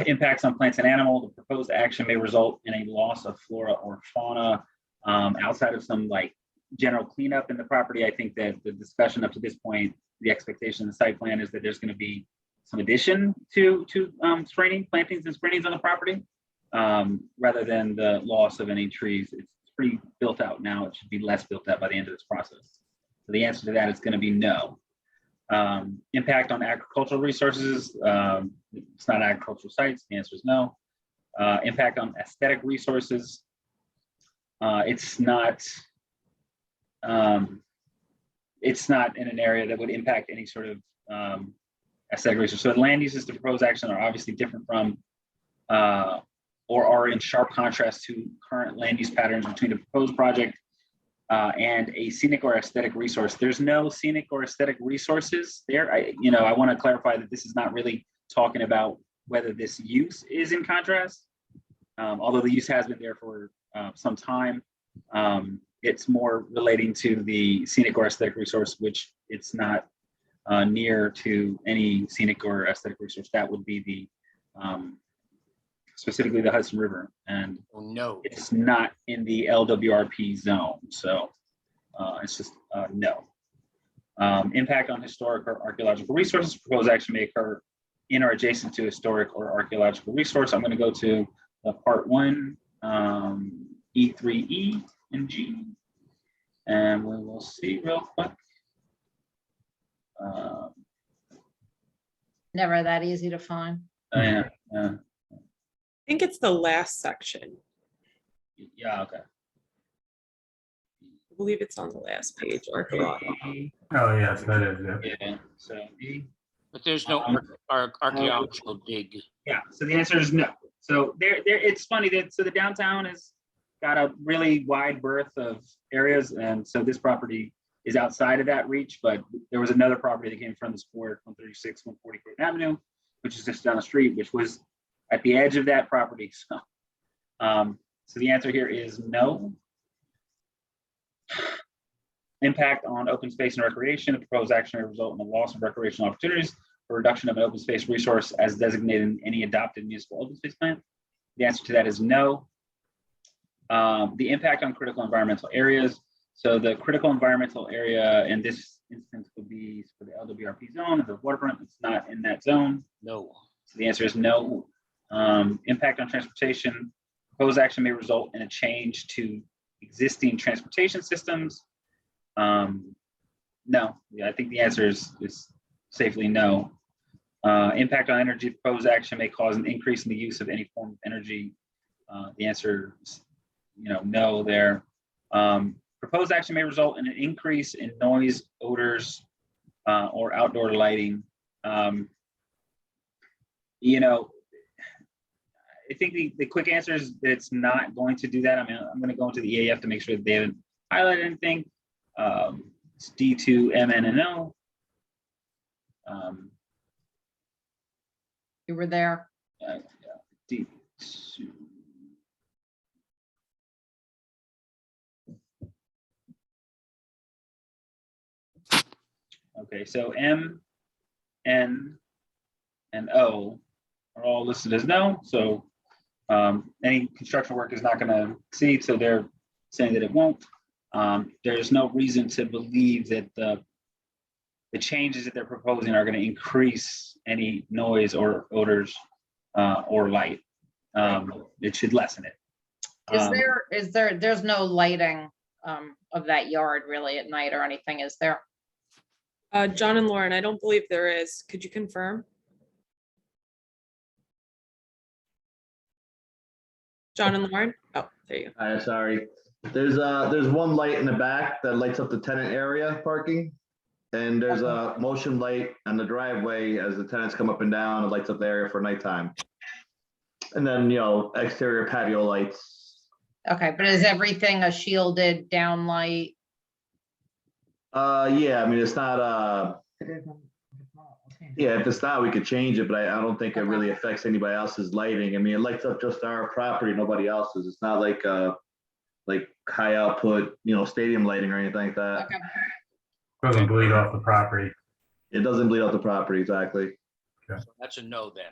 Impacts on plants and animals. The proposed action may result in a loss of flora or fauna. Outside of some like general cleanup in the property, I think that the discussion up to this point, the expectation in the site plan is that there's going to be some addition to screening, plantings and screenings on the property, rather than the loss of any trees. It's pretty built out now. It should be less built out by the end of this process. So the answer to that is going to be no. Impact on agricultural resources. It's not agricultural sites. The answer is no. Impact on aesthetic resources. It's not in an area that would impact any sort of aesthetic resource. So the land uses to propose action are obviously different from or are in sharp contrast to current land use patterns between the proposed project and a scenic or aesthetic resource. There's no scenic or aesthetic resources there. I want to clarify that this is not really talking about whether this use is in contrast, although the use has been there for some time. It's more relating to the scenic or aesthetic resource, which it's not near to any scenic or aesthetic resource. That would be the specifically the Hudson River, and no, it's not in the LWRP zone. So it's just no. Impact on historic or archaeological resources. Proposed action may occur in or adjacent to historic or archaeological resource. I'm going to go to part 1, E3E and G, and we will see real quick. Never that easy to find. Yeah. I think it's the last section. Yeah. Okay. I believe it's on the last page. Archaeological. Oh, yes, that is, yeah. Yeah. So E. But there's no archaeological dig. Yeah. So the answer is no. So there. It's funny that the downtown has got a really wide berth of areas, and so this property is outside of that reach. But there was another property that came from this board, 136, 144 Avenue, which is just down the street, which was at the edge of that property. So the answer here is no. Impact on open space and recreation. The proposed action may result in the loss of recreational opportunities or reduction of an open space resource as designated in any adopted municipal open space plan. The answer to that is no. The impact on critical environmental areas. So the critical environmental area in this instance would be for the LWRP zone, the waterfront. It's not in that zone. No. So the answer is no. Impact on transportation. Proposed action may result in a change to existing transportation systems. No. Yeah, I think the answer is safely no. Impact on energy. Proposed action may cause an increase in the use of any form of energy. The answer is, no there. Proposed action may result in an increase in noise, odors, or outdoor lighting. I think the quick answer is that it's not going to do that. I mean, I'm going to go into the EAF to make sure that they haven't highlighted anything. It's D2, MN, and O. You were there. D2. Okay, so M, N, and O are all listed as no. So any construction work is not going to exceed. So they're saying that it won't. There's no reason to believe that the changes that they're proposing are going to increase any noise or odors or light. It should lessen it. There's no lighting of that yard really at night or anything, is there? John and Lauren, I don't believe there is. Could you confirm? John and Lauren? Oh, there you go. Sorry. There's one light in the back that lights up the tenant area parking. And there's a motion light on the driveway as the tenants come up and down. It lights up the area for nighttime. And then, exterior patio lights. Okay, but is everything a shielded down light? Yeah, I mean, it's not, yeah, if it's not, we could change it, but I don't think it really affects anybody else's lighting. I mean, it lights up just our property, nobody else's. It's not like high output, stadium lighting or anything like that. Okay. Doesn't bleed off the property. It doesn't bleed off the property, exactly. So that's a no then.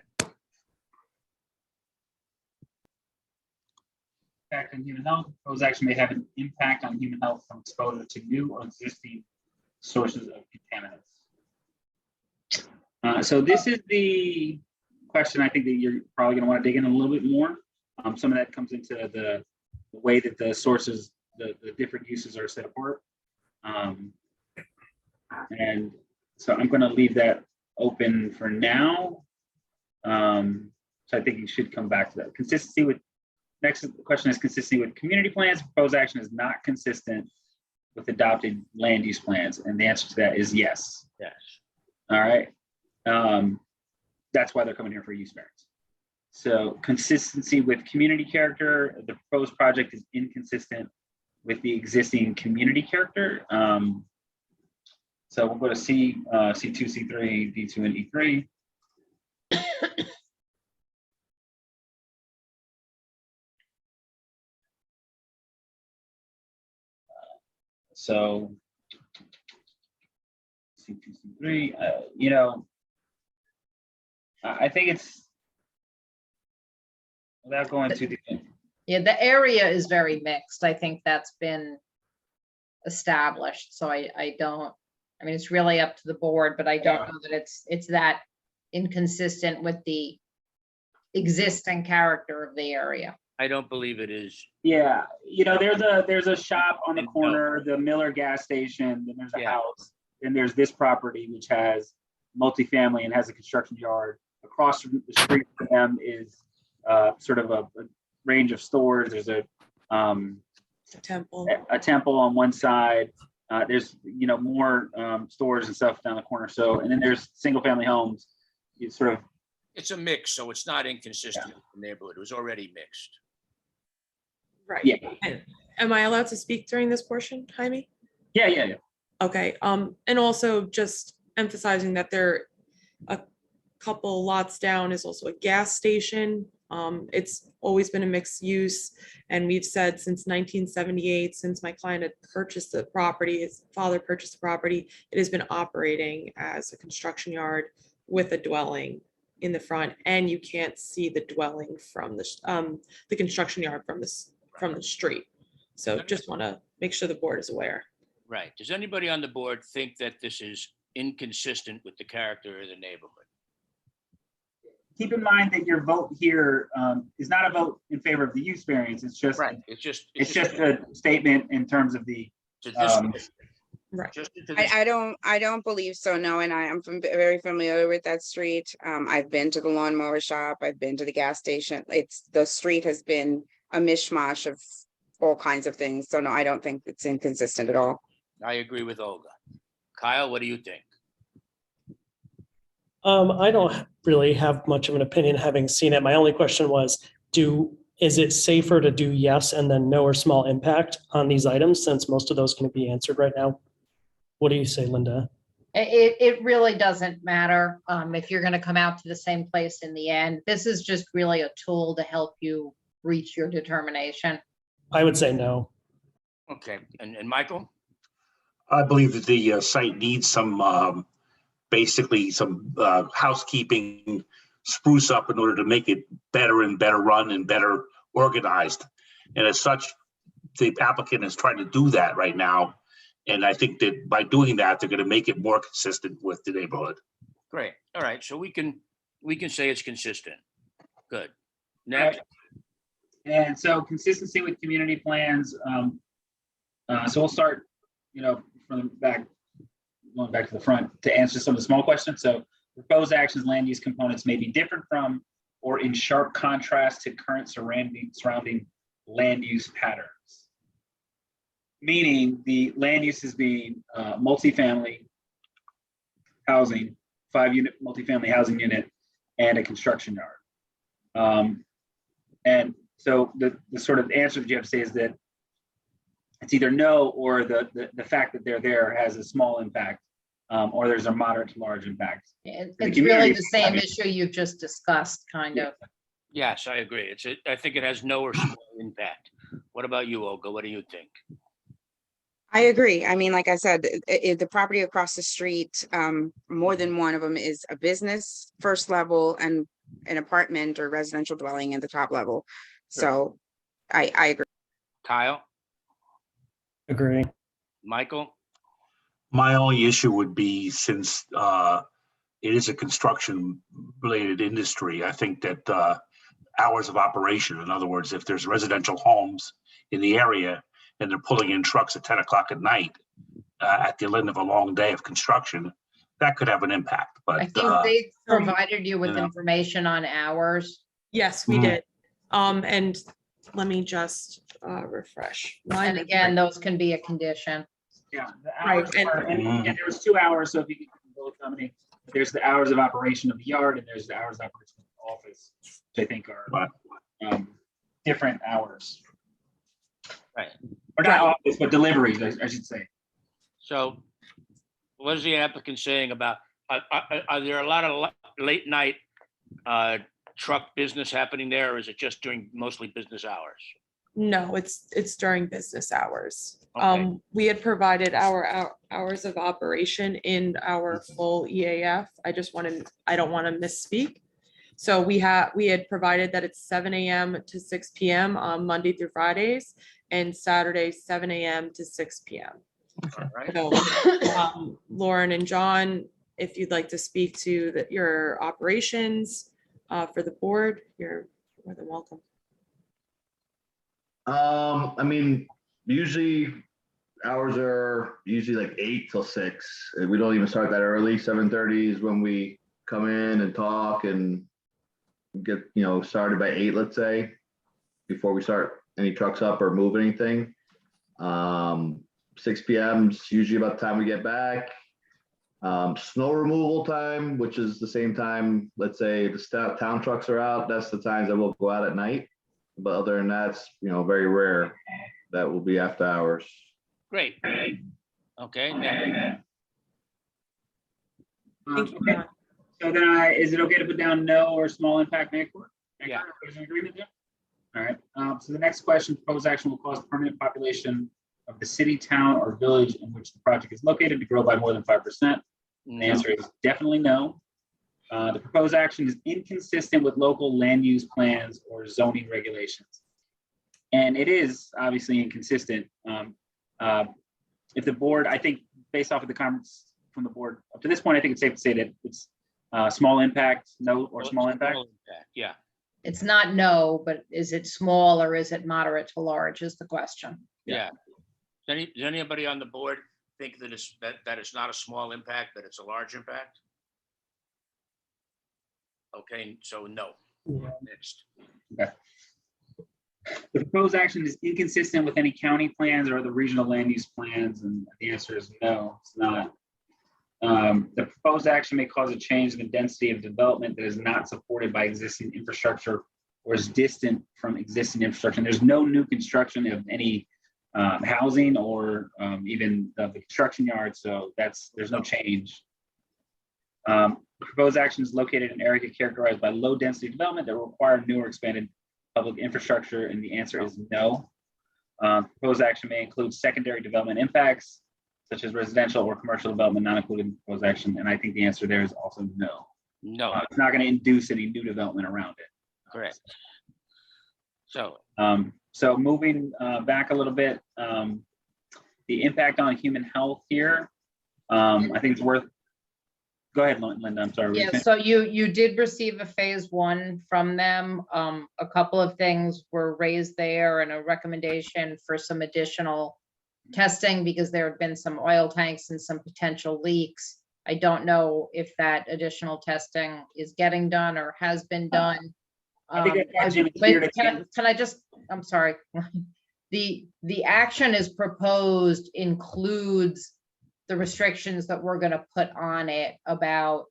Impact on human health. Proposed action may have an impact on human health from exposure to new or existing sources of contaminants. So this is the question I think that you're probably going to want to dig in a little bit more. Some of that comes into the way that the sources, the different uses are set apart. And so I'm going to leave that open for now. So I think you should come back to that. Consistency with, next question is consistency with community plans. Proposed action is not consistent with adopted land use plans. And the answer to that is yes. Yes. All right. That's why they're coming here for use variance. So consistency with community character, the proposed project is inconsistent with the existing community character. So we'll go to C, C2, C3, D2, and E3. So C2, C3, I think it's, without going to the. Yeah, the area is very mixed. I think that's been established. So I mean, it's really up to the board, but I don't know that it's that inconsistent with the existing character of the area. I don't believe it is. Yeah, there's a shop on the corner, the Miller gas station, then there's a house, then there's this property which has multifamily and has a construction yard. Across the street from them is sort of a range of stores. There's a temple on one side. There's more stores and stuff down the corner. So, and then there's single family homes. It's sort of, it's a mix, so it's not inconsistent with the neighborhood. It was already mixed. Right. Yeah. Am I allowed to speak during this portion, Jaime? Yeah. Okay. And also just emphasizing that couple lots down is also a gas station. It's always been a mixed use, and we've said since 1978, since my client had purchased the property, his father purchased the property, it has been operating as a construction yard with a dwelling in the front, and you can't see the dwelling from the construction yard from the street. So just want to make sure the board is aware. Right. Does anybody on the board think that this is inconsistent with the character of the neighborhood? Keep in mind that your vote here is not a vote in favor of the use variance. It's just Right. It's just a statement in terms of the. Right. I don't believe so, no, and I am very familiar with that street. I've been to the lawnmower shop, I've been to the gas station. The street has been a mishmash of all kinds of things, so no, I don't think it's inconsistent at all. I agree with Olga. Kyle, what do you think? I don't really have much of an opinion having seen it. My only question was, is it safer to do yes and then no or small impact on these items, since most of those can be answered right now? What do you say, Linda? It really doesn't matter if you're going to come out to the same place in the end. This is just really a tool to help you reach your determination. I would say no. Okay, and Michael? I believe that the site needs some, basically some housekeeping spruce up in order to make it better and better run and better organized. And as such, the applicant is trying to do that right now. And I think that by doing that, they're going to make it more consistent with the neighborhood. Great. All right. So we can say it's consistent. Good. Next. And so consistency with community plans. So we'll start, from the back, going back to the front to answer some of the small questions. So proposed actions, land use components may be different from or in sharp contrast to current surrounding land use patterns. Meaning the land use is being multifamily housing, 5-unit multifamily housing unit, and a construction yard. And so the sort of answer that you have to say is that it's either no, or the fact that they're there has a small impact, or there's a moderate to large impact. It's really the same issue you've just discussed, kind of. Yes, I agree. I think it has no or small impact. What about you, Olga? What do you think? I agree. I mean, like I said, the property across the street, more than one of them is a business first level and an apartment or residential dwelling in the top level. So I agree. Kyle? Agree. Michael? My only issue would be, since it is a construction related industry, I think that hours of operation, in other words, if there's residential homes in the area and they're pulling in trucks at 10 o'clock at night at the end of a long day of construction, that could have an impact. But I think they provided you with information on hours. Yes, we did. And let me just refresh. And again, those can be a condition. Yeah, the hours and there was 2 hours. So if you can both accommodate, there's the hours of operation of the yard and there's the hours of operation of the office, which I think are different hours. Right. Or not office, but deliveries, I should say. So what is the applicant saying about, are there a lot of late night truck business happening there, or is it just during mostly business hours? No, it's during business hours. Okay. We had provided our hours of operation in our full EAF. I don't want to misspeak. So we had provided that it's 7 a.m. to 6 p.m. on Monday through Fridays, and Saturdays 7 a.m. to 6 p.m. All right. So, Lauren and John, if you'd like to speak to your operations for the board, you're more than welcome. I mean, usually hours are usually like 8 till 6. We don't even start that early. 7:30 is when we come in and talk and get, started by 8, let's say, before we start any trucks up or move anything. 6 p.m. is usually about the time we get back. Snow removal time, which is the same time, let's say the town trucks are out, that's the times that we'll go out at night. But other than that, it's, very rare that will be after hours. Great. Okay. Next. Thank you, John. So then is it okay to put down no or small impact may occur? Yeah. There's an agreement there? All right, so the next question, proposed action will cause the permanent population of the city, town, or village in which the project is located to grow by more than 5%. The No. answer is definitely no. The proposed action is inconsistent with local land use plans or zoning regulations. And it is obviously inconsistent. If the board, I think based off of the comments from the board up to this point, I think it's safe to say that it's small impact, no, or small impact. Yeah. It's not no, but is it small or is it moderate to large is the question. Yeah. Does anybody on the board think that it's not a small impact, that it's a large impact? Okay, so no. Next. Okay. The proposed action is inconsistent with any county plans or the regional land use plans, and the answer is no, it's not. The proposed action may cause a change in the density of development that is not supported by existing infrastructure or is distant from existing infrastructure. And there's no new construction of any housing or even the construction yard, so there's no change. Proposed action is located in an area characterized by low density development that will require new or expanded public infrastructure, and the answer is no. Proposed action may include secondary development impacts, such as residential or commercial development not included in proposed action, and I think the answer there is also no. No, It's not going to induce any new development around it. correct. So, So moving back a little bit, the impact on human health here, I think it's worth. Go ahead, Linda. I'm sorry. Yeah, so you did receive a phase 1 from them. A couple of things were raised there and a recommendation for some additional testing because there had been some oil tanks and some potential leaks. I don't know if that additional testing is getting done or has been done. I think that's But can I just, I'm sorry. The action is proposed includes the restrictions that we're gonna put on it about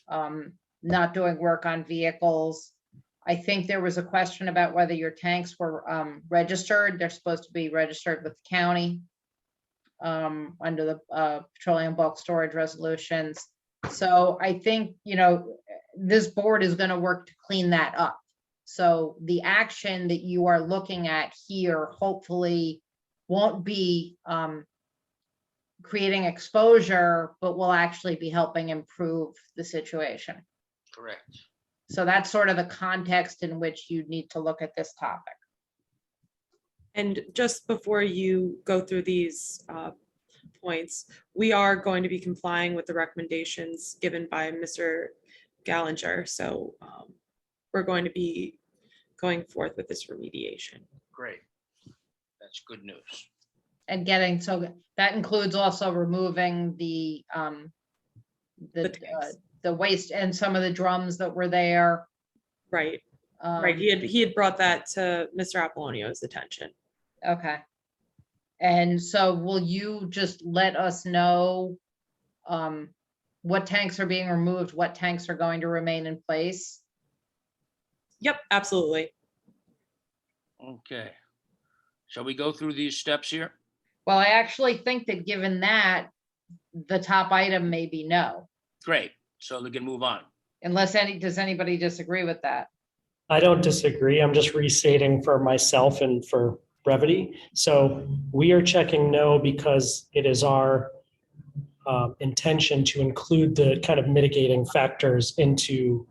not doing work on vehicles. I think there was a question about whether your tanks were registered. They're supposed to be registered with the county under the petroleum bulk storage resolutions. So I think, this board is gonna work to clean that up. So the action that you are looking at here hopefully won't be creating exposure, but will actually be helping improve the situation. correct. So that's sort of the context in which you need to look at this topic. And just before you go through these points, we are going to be complying with the recommendations given by Mr. Gallinger. So we're going to be going forth with this remediation. Great. That's good news. And getting, so that includes also removing the tanks. the waste and some of the drums that were there. Right, right. He had brought that to Mr. Apollonio's attention. Okay. And so will you just let us know what tanks are being removed, what tanks are going to remain in place? Yep, absolutely. Okay. Shall we go through these steps here? Well, I actually think that given that, the top item may be no, Great. So we can move on. unless does anybody disagree with that? I don't disagree. I'm just restating for myself and for brevity. So we are checking no because it is our intention to include the kind of mitigating factors into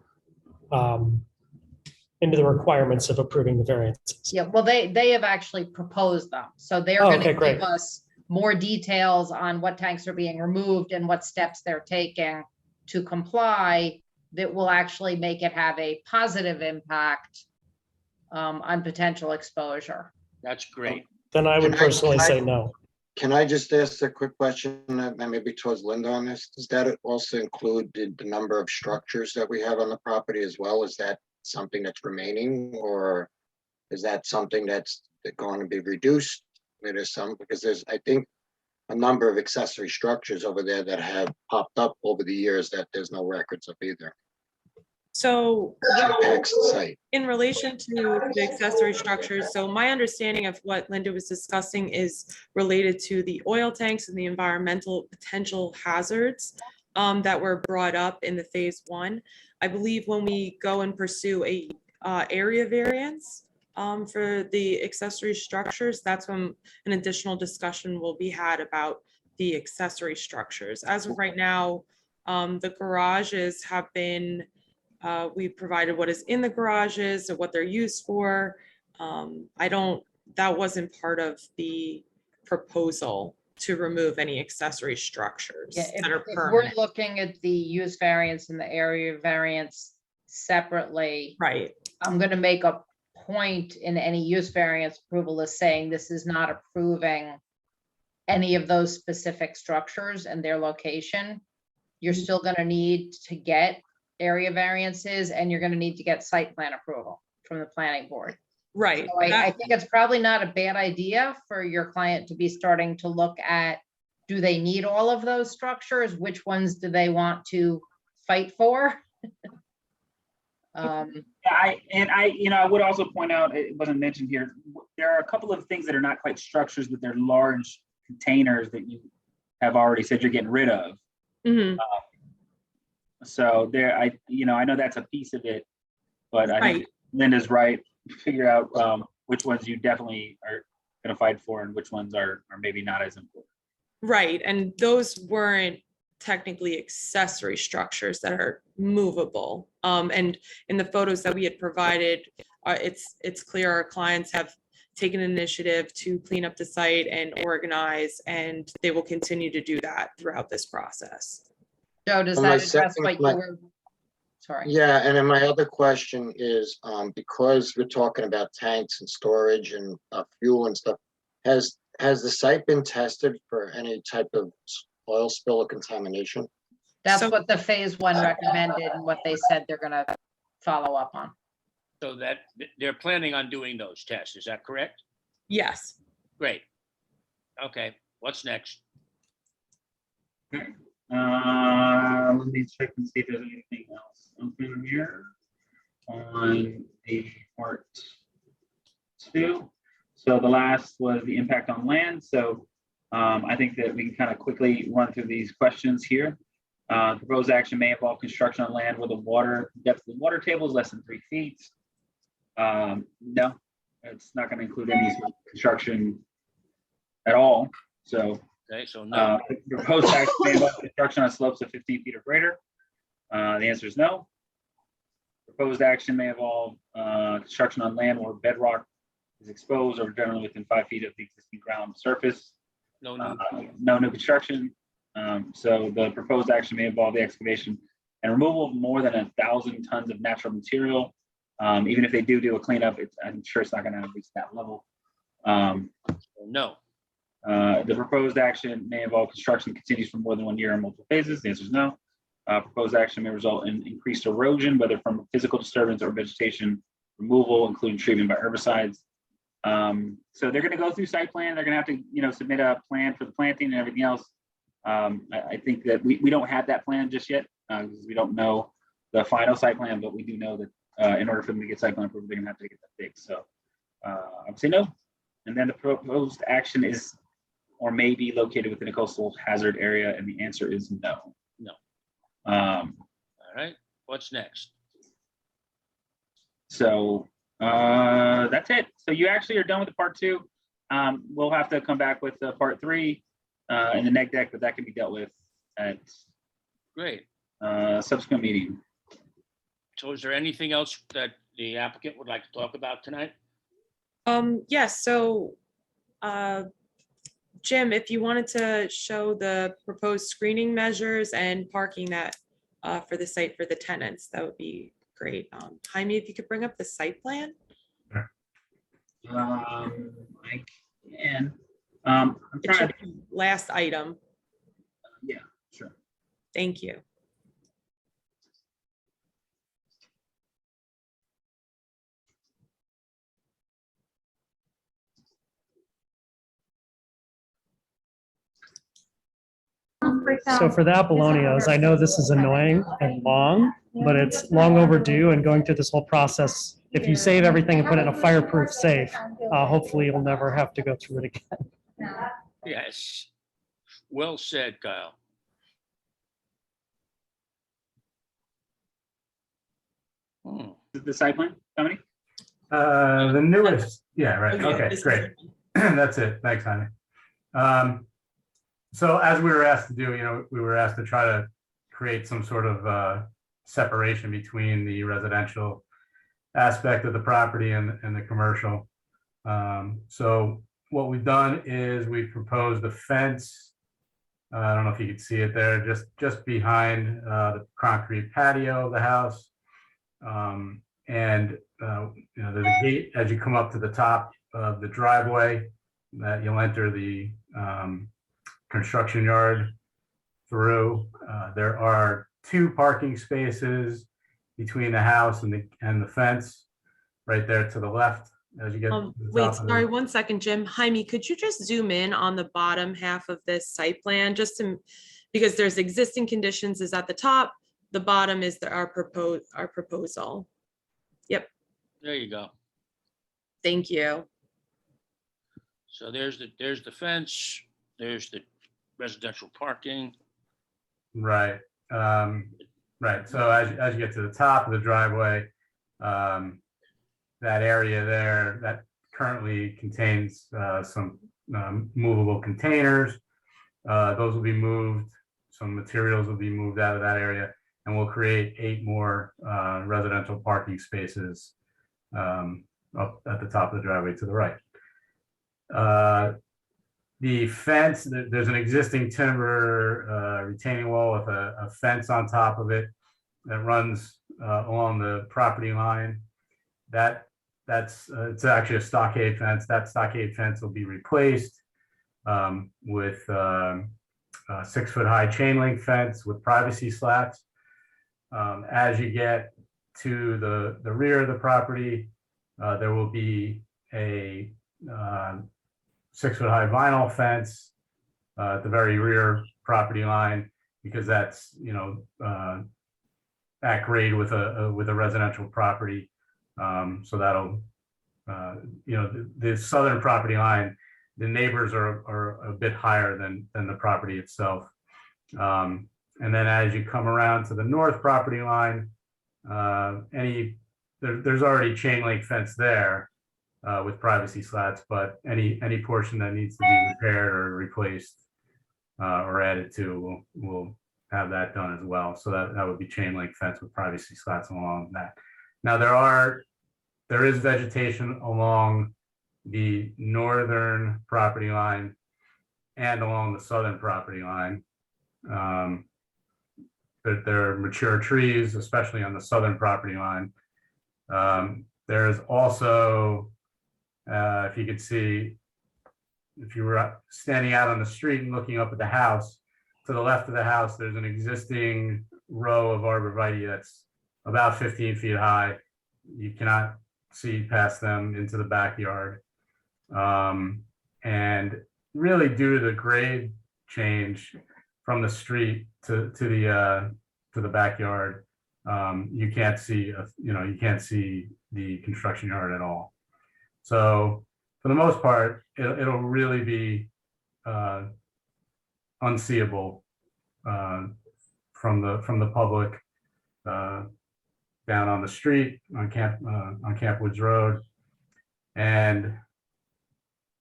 the requirements of approving the variances. Yeah, well, they have actually proposed them, so they're Oh, gonna okay, great. give us more details on what tanks are being removed and what steps they're taking to comply that will actually make it have a positive impact on potential exposure. That's great. Then I would personally say no. Can I just ask a quick question, maybe towards Linda on this? Does that also include the number of structures that we have on the property as well? Is that something that's remaining, or is that something that's going to be reduced? There's some, because there's, I think, a number of accessory structures over there that have popped up over the years that there's no records of either. So Impacts the site. in relation to the accessory structures, so my understanding of what Linda was discussing is related to the oil tanks and the environmental potential hazards. that were brought up in the phase one. I believe when we go and pursue a area variance for the accessory structures, that's when an additional discussion will be had about the accessory structures. As of right now, the garages have been, we provided what is in the garages and what they're used for. That wasn't part of the proposal to remove any accessory structures Yeah, that are if we're permanent. looking at the use variance and the area variance separately, Right, I'm gonna make a point in any use variance approval is saying this is not approving any of those specific structures and their location. You're still gonna need to get area variances and you're gonna need to get site plan approval from the planning board. right. So I think it's probably not a bad idea for your client to be starting to look at, do they need all of those structures? Which ones do they want to fight for? I would also point out, it wasn't mentioned here, there are a couple of things that are not quite structures, but they're large containers that you have already said you're getting rid of. Mhm. So there, I know that's a piece of it, but I think Right. Linda's right. Figure out which ones you definitely are going to fight for and which ones are maybe not as important. Right, and those weren't technically accessory structures that are movable. And in the photos that we had provided, it's clear our clients have taken initiative to clean up the site and organize, and they will continue to do that throughout this process. Joe, does Well, my that address second- what you my- were? Sorry. Yeah, and then my other question is, because we're talking about tanks and storage and fuel and stuff, has the site been tested for any type of oil spill or contamination? That's So- what the phase one recommended and what they said they're gonna follow up on. So that they're planning on doing those tests, is that correct? Yes. Great. Okay, what's next? Let me check and see if there's anything else open here on the part 2. So the last was the impact on land. So I think that we can kind of quickly run through these questions here. Proposed action may involve construction on land where the water depth of the water table is less than 3 feet. No, it's not going to include any sort of construction at all. So Okay, so no, the proposed action may involve construction on slopes of 15 feet or greater. The answer is no. Proposed action may involve construction on land where bedrock is exposed or generally within 5 feet of the existing ground surface. no, no. No new construction. So the proposed action may involve the excavation and removal of more than 1,000 tons of natural material. Even if they do a cleanup, I'm sure it's not going to reach that level. No, The proposed action may involve construction that continues for more than 1 year in multiple phases. The answer is no. Proposed action may result in increased erosion, whether from physical disturbance or vegetation removal, including treatment by herbicides. So they're going to go through site plan. They're going to have to, submit a plan for the planting and everything else. I think that we don't have that plan just yet because we don't know the final site plan, but we do know that in order for them to get site plan approval, they're going to have to get that fixed. So I would say no. And then the proposed action is or may be located within a coastal hazard area, and the answer is no. No. All right, what's next? So that's it. So you actually are done with the part 2. We'll have to come back with part 3 in the neg deck, but that can be dealt with at Great. Subsequent meeting. So is there anything else that the applicant would like to talk about tonight? Yes, so Jim, if you wanted to show the proposed screening measures and parking that for the site for the tenants, that would be great. Jaime, if you could bring up the site plan. I can. I'm It trying should to. be last item. Yeah, sure. Thank you. So for the Apollonios, I know this is annoying and long, but it's long overdue and going through this whole process. If you save everything and put it in a fireproof safe, hopefully you'll never have to go through it again. Yes. Well said, Kyle. the site plan, Dominique? The newest, yeah, right, okay, this is- great. That's it, thanks, Jaime. So as we were asked to do, we were asked to try to create some sort of separation between the residential aspect of the property and the commercial. So what we've done is we've proposed a fence. I don't know if you can see it there, just behind the concrete patio of the house. There's a gate as you come up to the top of the driveway that you'll enter the construction yard through. There are 2 parking spaces between the house and the fence right there to the left as you get. to the Wait, top of the- sorry, 1 second, Jim. Jaime, could you just zoom in on the bottom half of this site plan, because there's existing conditions is at the top, the bottom is our proposal. There you go. Thank you. So there's the fence, there's the residential parking. Right. Right. So as you get to the top of the driveway, that area there that currently contains some movable containers. Those will be moved. Some materials will be moved out of that area, and we'll create 8 more residential parking spaces up at the top of the driveway to the right. The fence, there's an existing timber retaining wall with a fence on top of it that runs along the property line. It's actually a stockade fence. That stockade fence will be replaced with a 6-foot-high chain link fence with privacy slats. As you get to the rear of the property, there will be a 6-foot-high vinyl fence at the very rear property line, because that's at grade with a residential property. So that'll the southern property line, the neighbors are a bit higher than the property itself. And then as you come around to the north property line, there's already chain link fence there with privacy slats, but any portion that needs to be repaired or replaced or added to, we'll have that done as well. So that would be chain link fence with privacy slats along that. Now there is vegetation along the northern property line and along the southern property line. There are mature trees, especially on the southern property line. There's also, if you could see, if you were standing out on the street and looking up at the house, to the left of the house, there's an existing row of arborvitae that's about 15 feet high. You cannot see past them into the backyard. And really, due to the grade change from the street to the backyard, you can't see the construction yard at all. So for the most part, it'll really be unseeable from the public down on the street on Campwoods Road. And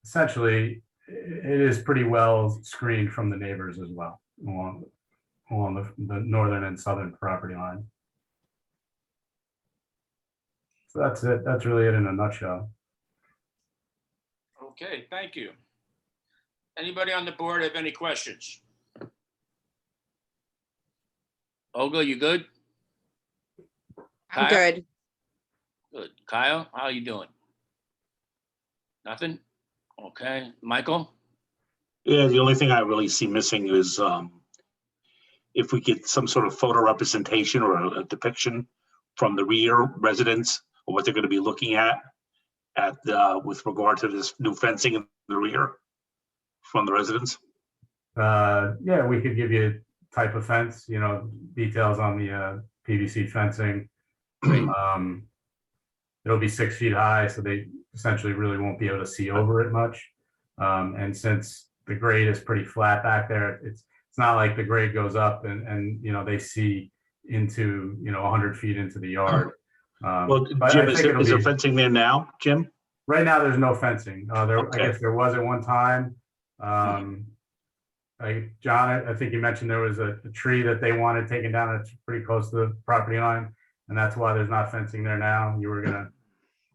essentially, it is pretty well screened from the neighbors as well along the northern and southern property line. So that's it. That's really it in a nutshell. Okay, thank you. Anybody on the board have any questions? Olga, you good? I'm Kyle? good. Good. Kyle, how you doing? Nothing? Okay. Michael? Yeah, the only thing I really see missing is if we get some sort of photo representation or a depiction from the rear residents or what they're going to be looking at with regard to this new fencing in the rear from the residents. Yeah, we could give you type of fence, details on the PVC fencing. It'll be 6 feet high, so they essentially really won't be able to see over it much. And since the grade is pretty flat back there, it's not like the grade goes up and they see into 100 feet into the yard. Well, But I Jim, think it'll is there be- fencing there now, Jim? Right now, there's no fencing. I Okay. guess there was at one time. John, I think you mentioned there was a tree that they wanted taken down that's pretty close to the property line, and that's why there's not fencing there now. You were gonna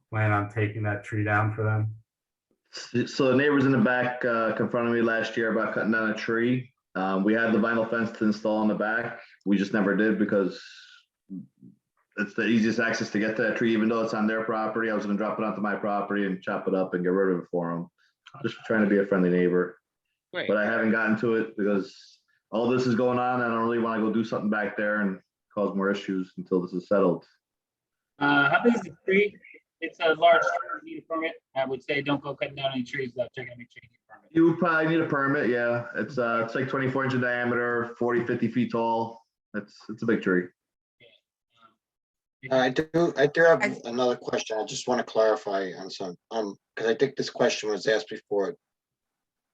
plan on taking that tree down for them? So the neighbors in the back confronted me last year about cutting down a tree. We had the vinyl fence to install in the back. We just never did because it's the easiest access to get to that tree, even though it's on their property. I was gonna drop it onto my property and chop it up and get rid of it for them. Just trying to be a friendly neighbor. Great. But I haven't gotten to it because all this is going on. I don't really want to go do something back there and cause more issues until this is settled. How big is the tree? It's a large tree, you need a permit. I would say don't go cutting down any trees without checking to make sure you need a permit. You would probably need a permit, yeah. It's like 24 inch in diameter, 40, 50 feet tall. It's a big tree. I do have another question. I just want to clarify on some, because I think this question was asked before.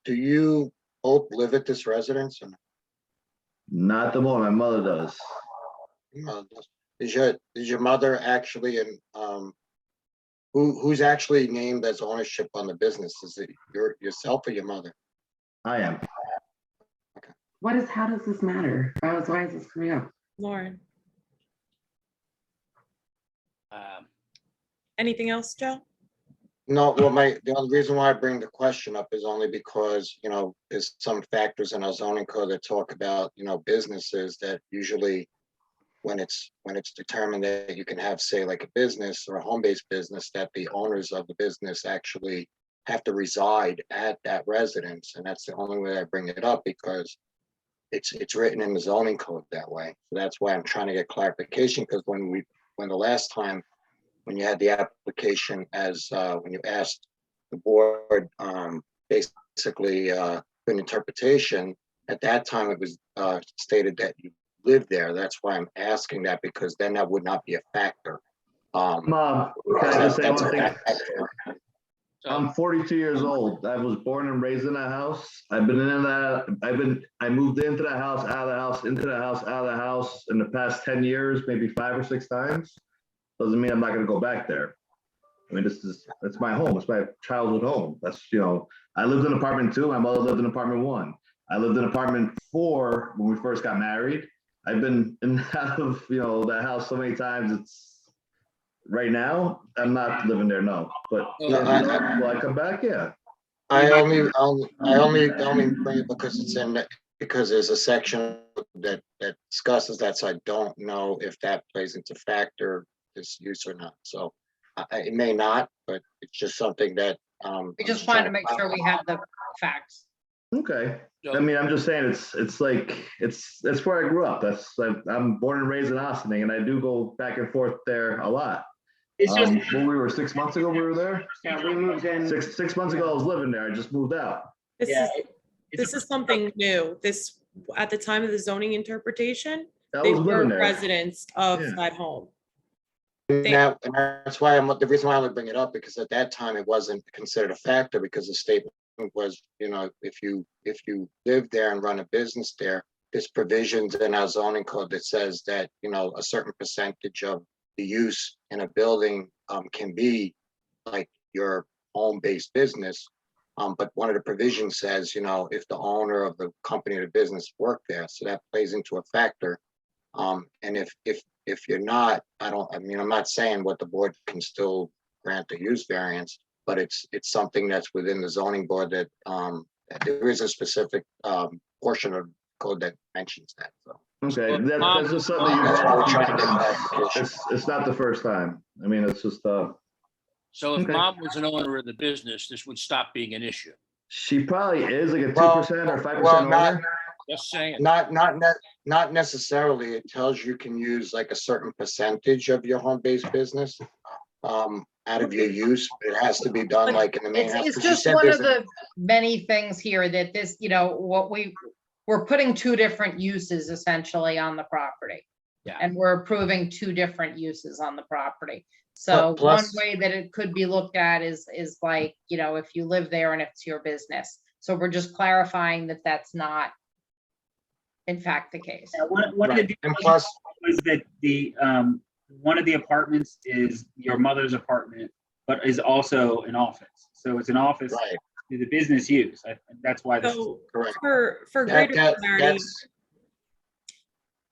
Do you both live at this residence? Or Not at the moment, my mother does. no? Is your mother actually in, who's actually named as ownership on the business? Is it yourself or your mother? I am. How does this matter? Why is this coming up? Lauren. Anything else, Joe? No, well, the only reason why I bring the question up is only because, there's some factors in our zoning code that talk about, businesses that usually when it's determined that you can have, say, like a business or a home-based business, that the owners of the business actually have to reside at that residence. And that's the only way I bring it up, because it's written in the zoning code that way. So that's why I'm trying to get clarification, because when the last time, when you had the application when you asked the board, basically an interpretation, at that time it was stated that you live there. That's why I'm asking that, because then that would not be a factor. Mom, can I just say that's one a thing? factor. I'm 42 years old. I was born and raised in that house. I moved into the house, out of the house, into the house, out of the house in the past 10 years, maybe 5 or 6 times. Doesn't mean I'm not gonna go back there. I mean, it's my home. It's my childhood home. That's, I lived in apartment 2. My mother lived in apartment 1. I lived in apartment 4 when we first got married. I've been in and out of, that house so many times. Right now, I'm not living there, no. But will I come back? Yeah. I only bring it because there's a section that discusses that, so I don't know if that plays into factor this use or not. So it may not, but it's just something that We just wanted to make sure we had the facts. Okay. I mean, I'm just saying it's where I grew up. I'm born and raised in Ossining, and I do go back and forth there a lot. It's just when we were 6 months ago, we were there. Yeah, we moved in. Six months ago, I was living there. I just moved out. This is something new. At the time of the zoning interpretation, I they was were living there. residents of that home. and that's why the reason why I only bring it up, because at that time it wasn't considered a factor, because the statement was, if you live there and run a business there, there's provisions in our zoning code that says that, a certain percentage of the use in a building can be like your home-based business. But one of the provisions says, if the owner of the company or the business work there, so that plays into a factor. And if you're not, I'm not saying what the board can still grant the use variance, but it's something that's within the zoning board that there is a specific portion of code that mentions that. So. Okay, that's just something you it's not the first time. I mean, it's just So if mom was an owner of the business, this would stop being an issue. She probably is like a 2% or 5% owner. Just saying. Not necessarily. It tells you can use like a certain percentage of your home-based business out of your use. It has to be done like in the main house. It's just one of the many things here that this, we're putting 2 different uses essentially on the property. Yeah. And we're approving 2 different uses on the property. So Plus, one way that it could be looked at is like, if you live there and it's your business. So we're just clarifying that that's not in fact the case. one of the and plus, was that the one of the apartments is your mother's apartment, but is also an office. So it's an office Right. to the business use. That's why this is So Correct. for That- greater that- clarity, that's-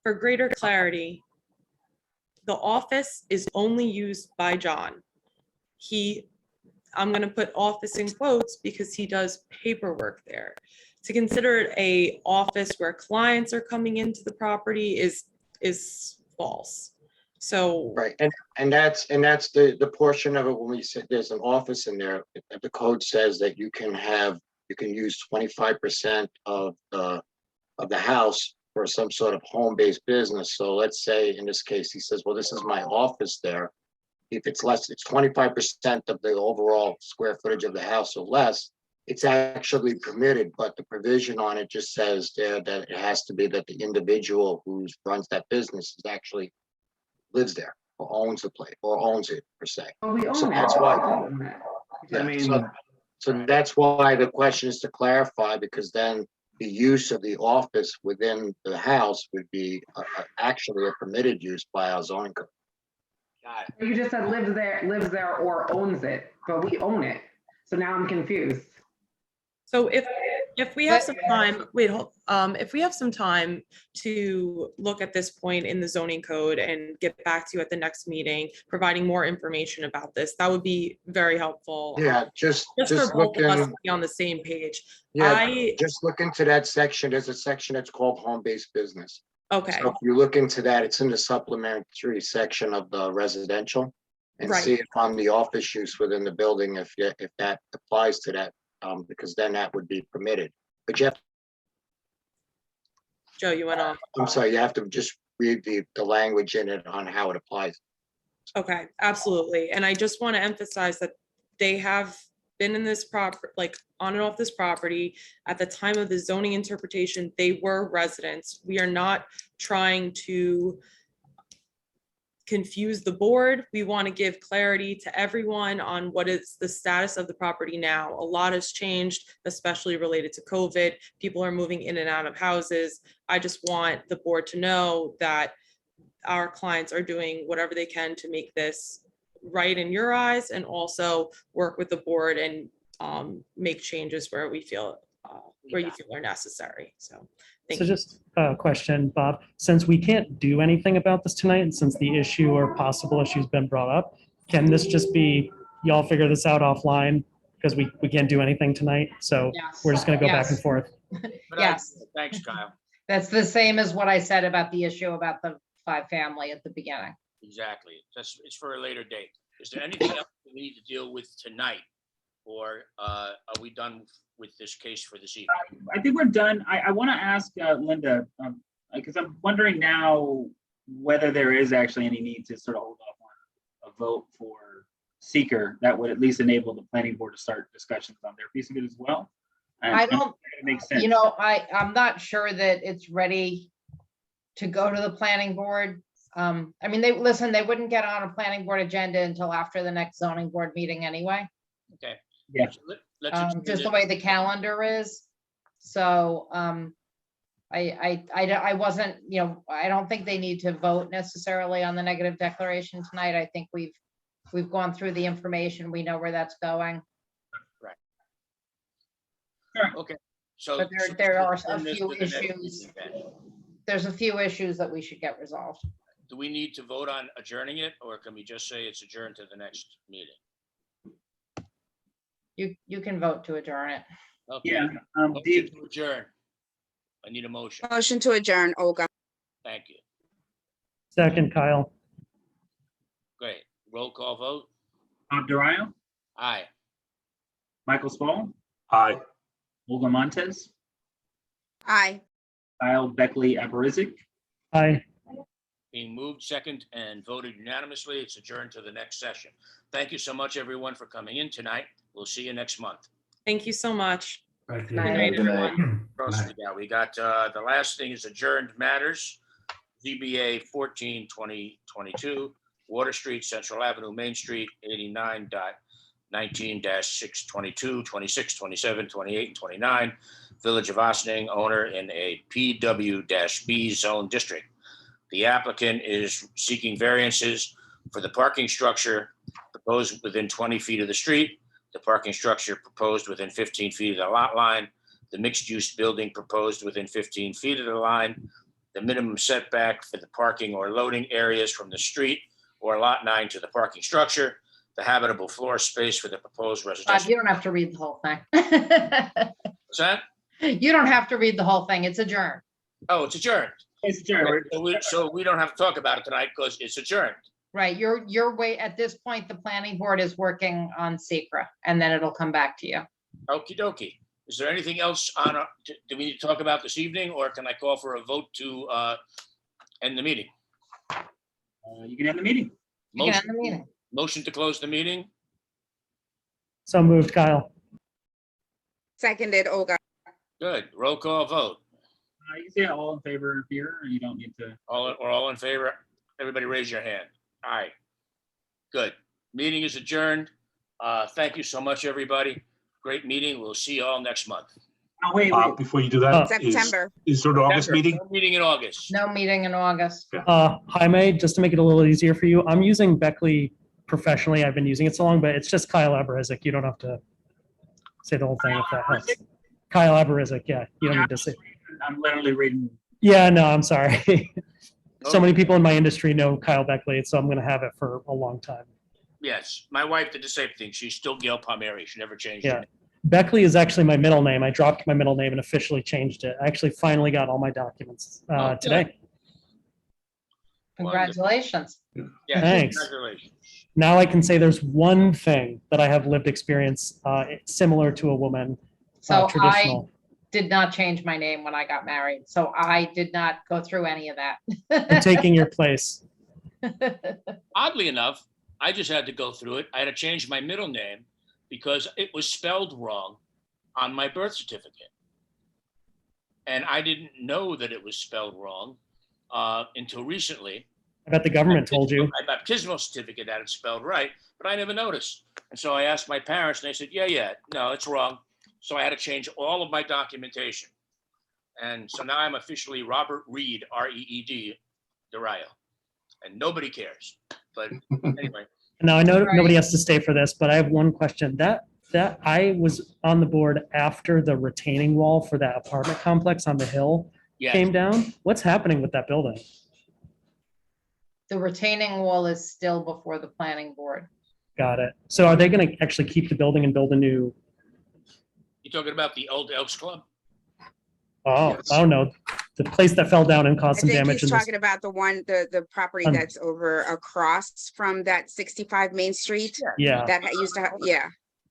for greater clarity, the office is only used by John. I'm gonna put office in quotes because he does paperwork there. To consider it a office where clients are coming into the property is false. So. Right, and that's the portion of it when we said there's an office in there, the code says that you can use 25% of the house for some sort of home-based business. So let's say in this case, he says, well, this is my office there. If it's less, it's 25% of the overall square footage of the house or less, it's actually permitted, but the provision on it just says there that it has to be that the individual who runs that business is actually lives there or owns the place or owns it per se. Well, we own So it. that's why. I mean, So that's why the question is to clarify, because then the use of the office within the house would be actually a permitted use by our zoning code. Got it. you just said lives there or owns it, but we own it. So now I'm confused. So if we have some time, if we have some time to look at this point in the zoning code and get back to you at the next meeting, providing more information about this, that would be very helpful. Yeah, just for both of us to looking, be on the same page. yeah, just look into that section. There's a section that's called home-based business. Okay, So if you look into that, it's in the supplementary section of the residential. And Right. see if on the office use within the building, if that applies to that, because then that would be permitted. But you have, Joe, you went off. I'm sorry, you have to just read the language in it on how it applies. Okay, absolutely. And I just want to emphasize that they have been in this like on and off this property. At the time of the zoning interpretation, they were residents. We are not trying to confuse the board. We want to give clarity to everyone on what is the status of the property now. A lot has changed, especially related to COVID. People are moving in and out of houses. I just want the board to know that our clients are doing whatever they can to make this right in your eyes, and also work with the board and make changes where we feel where you feel are necessary. So thank So you. just a question, Bob, since we can't do anything about this tonight, and since the issue or possible issue has been brought up, can this just be, y'all figure this out offline? Because we can't do anything tonight, so Yes. we're just gonna go back and Yes. forth. Yes. Thanks, Kyle. That's the same as what I said about the issue about the 5-family at the beginning. Exactly. It's for a later date. Is there anything else we need to deal with tonight? Or are we done with this case for this evening? I think we're done. I want to ask Linda, because I'm wondering now whether there is actually any need to sort of hold off on a vote for seeker that would at least enable the planning board to start discussions on their piece of it as well. And I don't, it makes sense. you know, I'm not sure that it's ready to go to the planning board. I mean, they wouldn't get on a planning board agenda until after the next zoning board meeting anyway. Okay. Yeah. So let's adjourn Just the it. way the calendar is. So, I wasn't, you know, I don't think they need to vote necessarily on the negative declaration tonight. I think we've gone through the information. We know where that's going. Okay. So But there are a send this few to the next issues. meeting then. There's a few issues that we should get resolved. Do we need to vote on adjourning it, or can we just say it's adjourned to the next meeting? You can vote to adjourn it. Okay. Yeah. Motion to adjourn. I need a motion. Motion to adjourn, Olga. Thank you. Second, Kyle. Great. Roll call vote. Bob Durayo, Aye. Michael Spall, Aye. Olga Montez, Aye. Kyle Beckley Aparizic. Aye. Being moved, second, and voted unanimously, it's adjourned to the next session. Thank you so much, everyone, for coming in tonight. We'll see you next month. Thank you so much. Thank Good you. night, Good night. everyone. What else we got? We got, the last thing is adjourned matters. ZBA 14/2022, Water Street, Central Avenue, Main Street, 89.19-622, 26, 27, 28, and 29. Village of Ossining, owner in a PW-B zone district. The applicant is seeking variances for the parking structure proposed within 20 feet of the street, the parking structure proposed within 15 feet of the lot line, the mixed-use building proposed within 15 feet of the line, the minimum setback for the parking or loading areas from the street or lot 9 to the parking structure, the habitable floor space for the proposed Bob, residential. you don't have to read the whole thing. What's that? You don't have to read the whole thing. It's adjourned. Oh, it's adjourned. It's adjourned. So we don't have to talk about it tonight because it's adjourned. Right, your way, at this point, the planning board is working on secra, and then it'll come back to you. Okie dokie. Is there anything else on, do we need to talk about this evening, or can I call for a vote to end the meeting? You can end the meeting. You can end the meeting. Motion to close the meeting? So moved, Kyle. Seconded, Olga. Good. Roll call vote. You can say all in favor here, or you don't need to. All in favor? Everybody raise your hand. Aye. Good. Meeting is adjourned. Thank you so much, everybody. Great meeting. We'll see you all next month. Oh, wait. Before you do that, September. is there an August September. meeting? No meeting in August. No meeting in August. Jaime, just to make it a little easier for you, I'm using Beckley professionally. I've been using it so long, but it's just Kyle Aberizik. You don't have to say the whole thing if that helps. Kyle Aberizik, yeah. You don't need to say. I'm literally reading. Yeah, no, I'm sorry. So many people in my industry know Kyle Beckley, so I'm going to have it for a long time. Yes, my wife did the same thing. She's still Gail Palmieri. She never changed Yeah. it. Beckley is actually my middle name. I dropped my middle name and officially changed it. I actually finally got all my documents good. today. Congratulations. Yeah, Thanks. congratulations. Now I can say there's one thing that I have lived experience similar to a woman, So I traditional. did not change my name when I got married, so I did not go through any of I'm that. taking your place. Oddly enough, I just had to go through it. I had to change my middle name because it was spelled wrong on my birth certificate. And I didn't know that it was spelled wrong until recently. I bet the government told you. My baptismal certificate had it spelled right, but I never noticed. And so I asked my parents and they said, yeah, no, it's wrong. So I had to change all of my documentation. And so now I'm officially Robert Reed, R-E-E-D, Durayo. And nobody cares. But anyway. Now I know Right. nobody has to stay for this, but I have one question. That I was on the board after the retaining wall for that apartment complex on the hill Yes. came down. What's happening with that building? The retaining wall is still before the planning board. Got it. So are they going to actually keep the building and build a new? You talking about the old Elks Club? Oh, Yes. I don't know. The place that fell down and I caused some think damage. he's in this- talking about the property Um, that's over across from that 65 Main Street. Yeah. That used to have, yeah.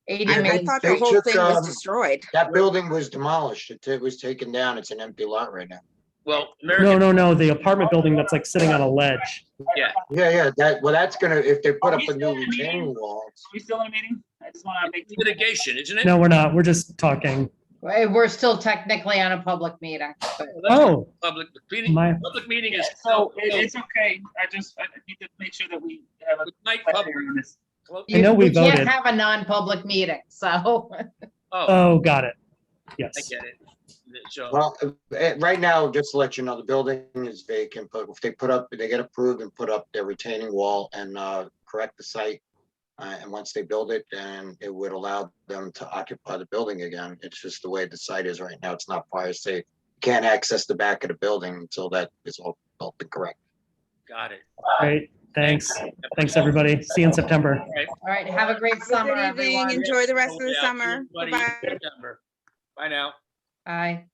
80 I Main thought They the whole took, thing was destroyed. That building was demolished. It was taken down. It's an empty lot right now. Well, No, American, no. The apartment building that's like sitting on a ledge. yeah. Yeah, that's gonna, if they put Are up we a still new in a meeting? retaining wall. Are we still in a meeting? I just want to make. Litigation, isn't it? No, we're not. We're just talking. We're still technically on a public meeting. but- Oh, Public meeting, My- public meeting is. So it's okay. I need to make sure that we have a Good night, clarity public. on this. I know we can't voted. have a non-public meeting, so. Oh, Oh, got it. I Yes. get it. So, Well, right now, just to let you know, the building is vacant, but if they get approved and put up their retaining wall and correct the site. And once they build it, then it would allow them to occupy the building again. It's just the way the site is right now. It's not fire safe. You can't access the back of the building until that is all built and correct. got it. Great. Thanks. Thanks, everybody. See you in September. All right. All right, have a great Have a summer, good evening. everyone. Enjoy the rest of the Yeah, summer. everybody, Bye-bye. September. Bye now. Bye.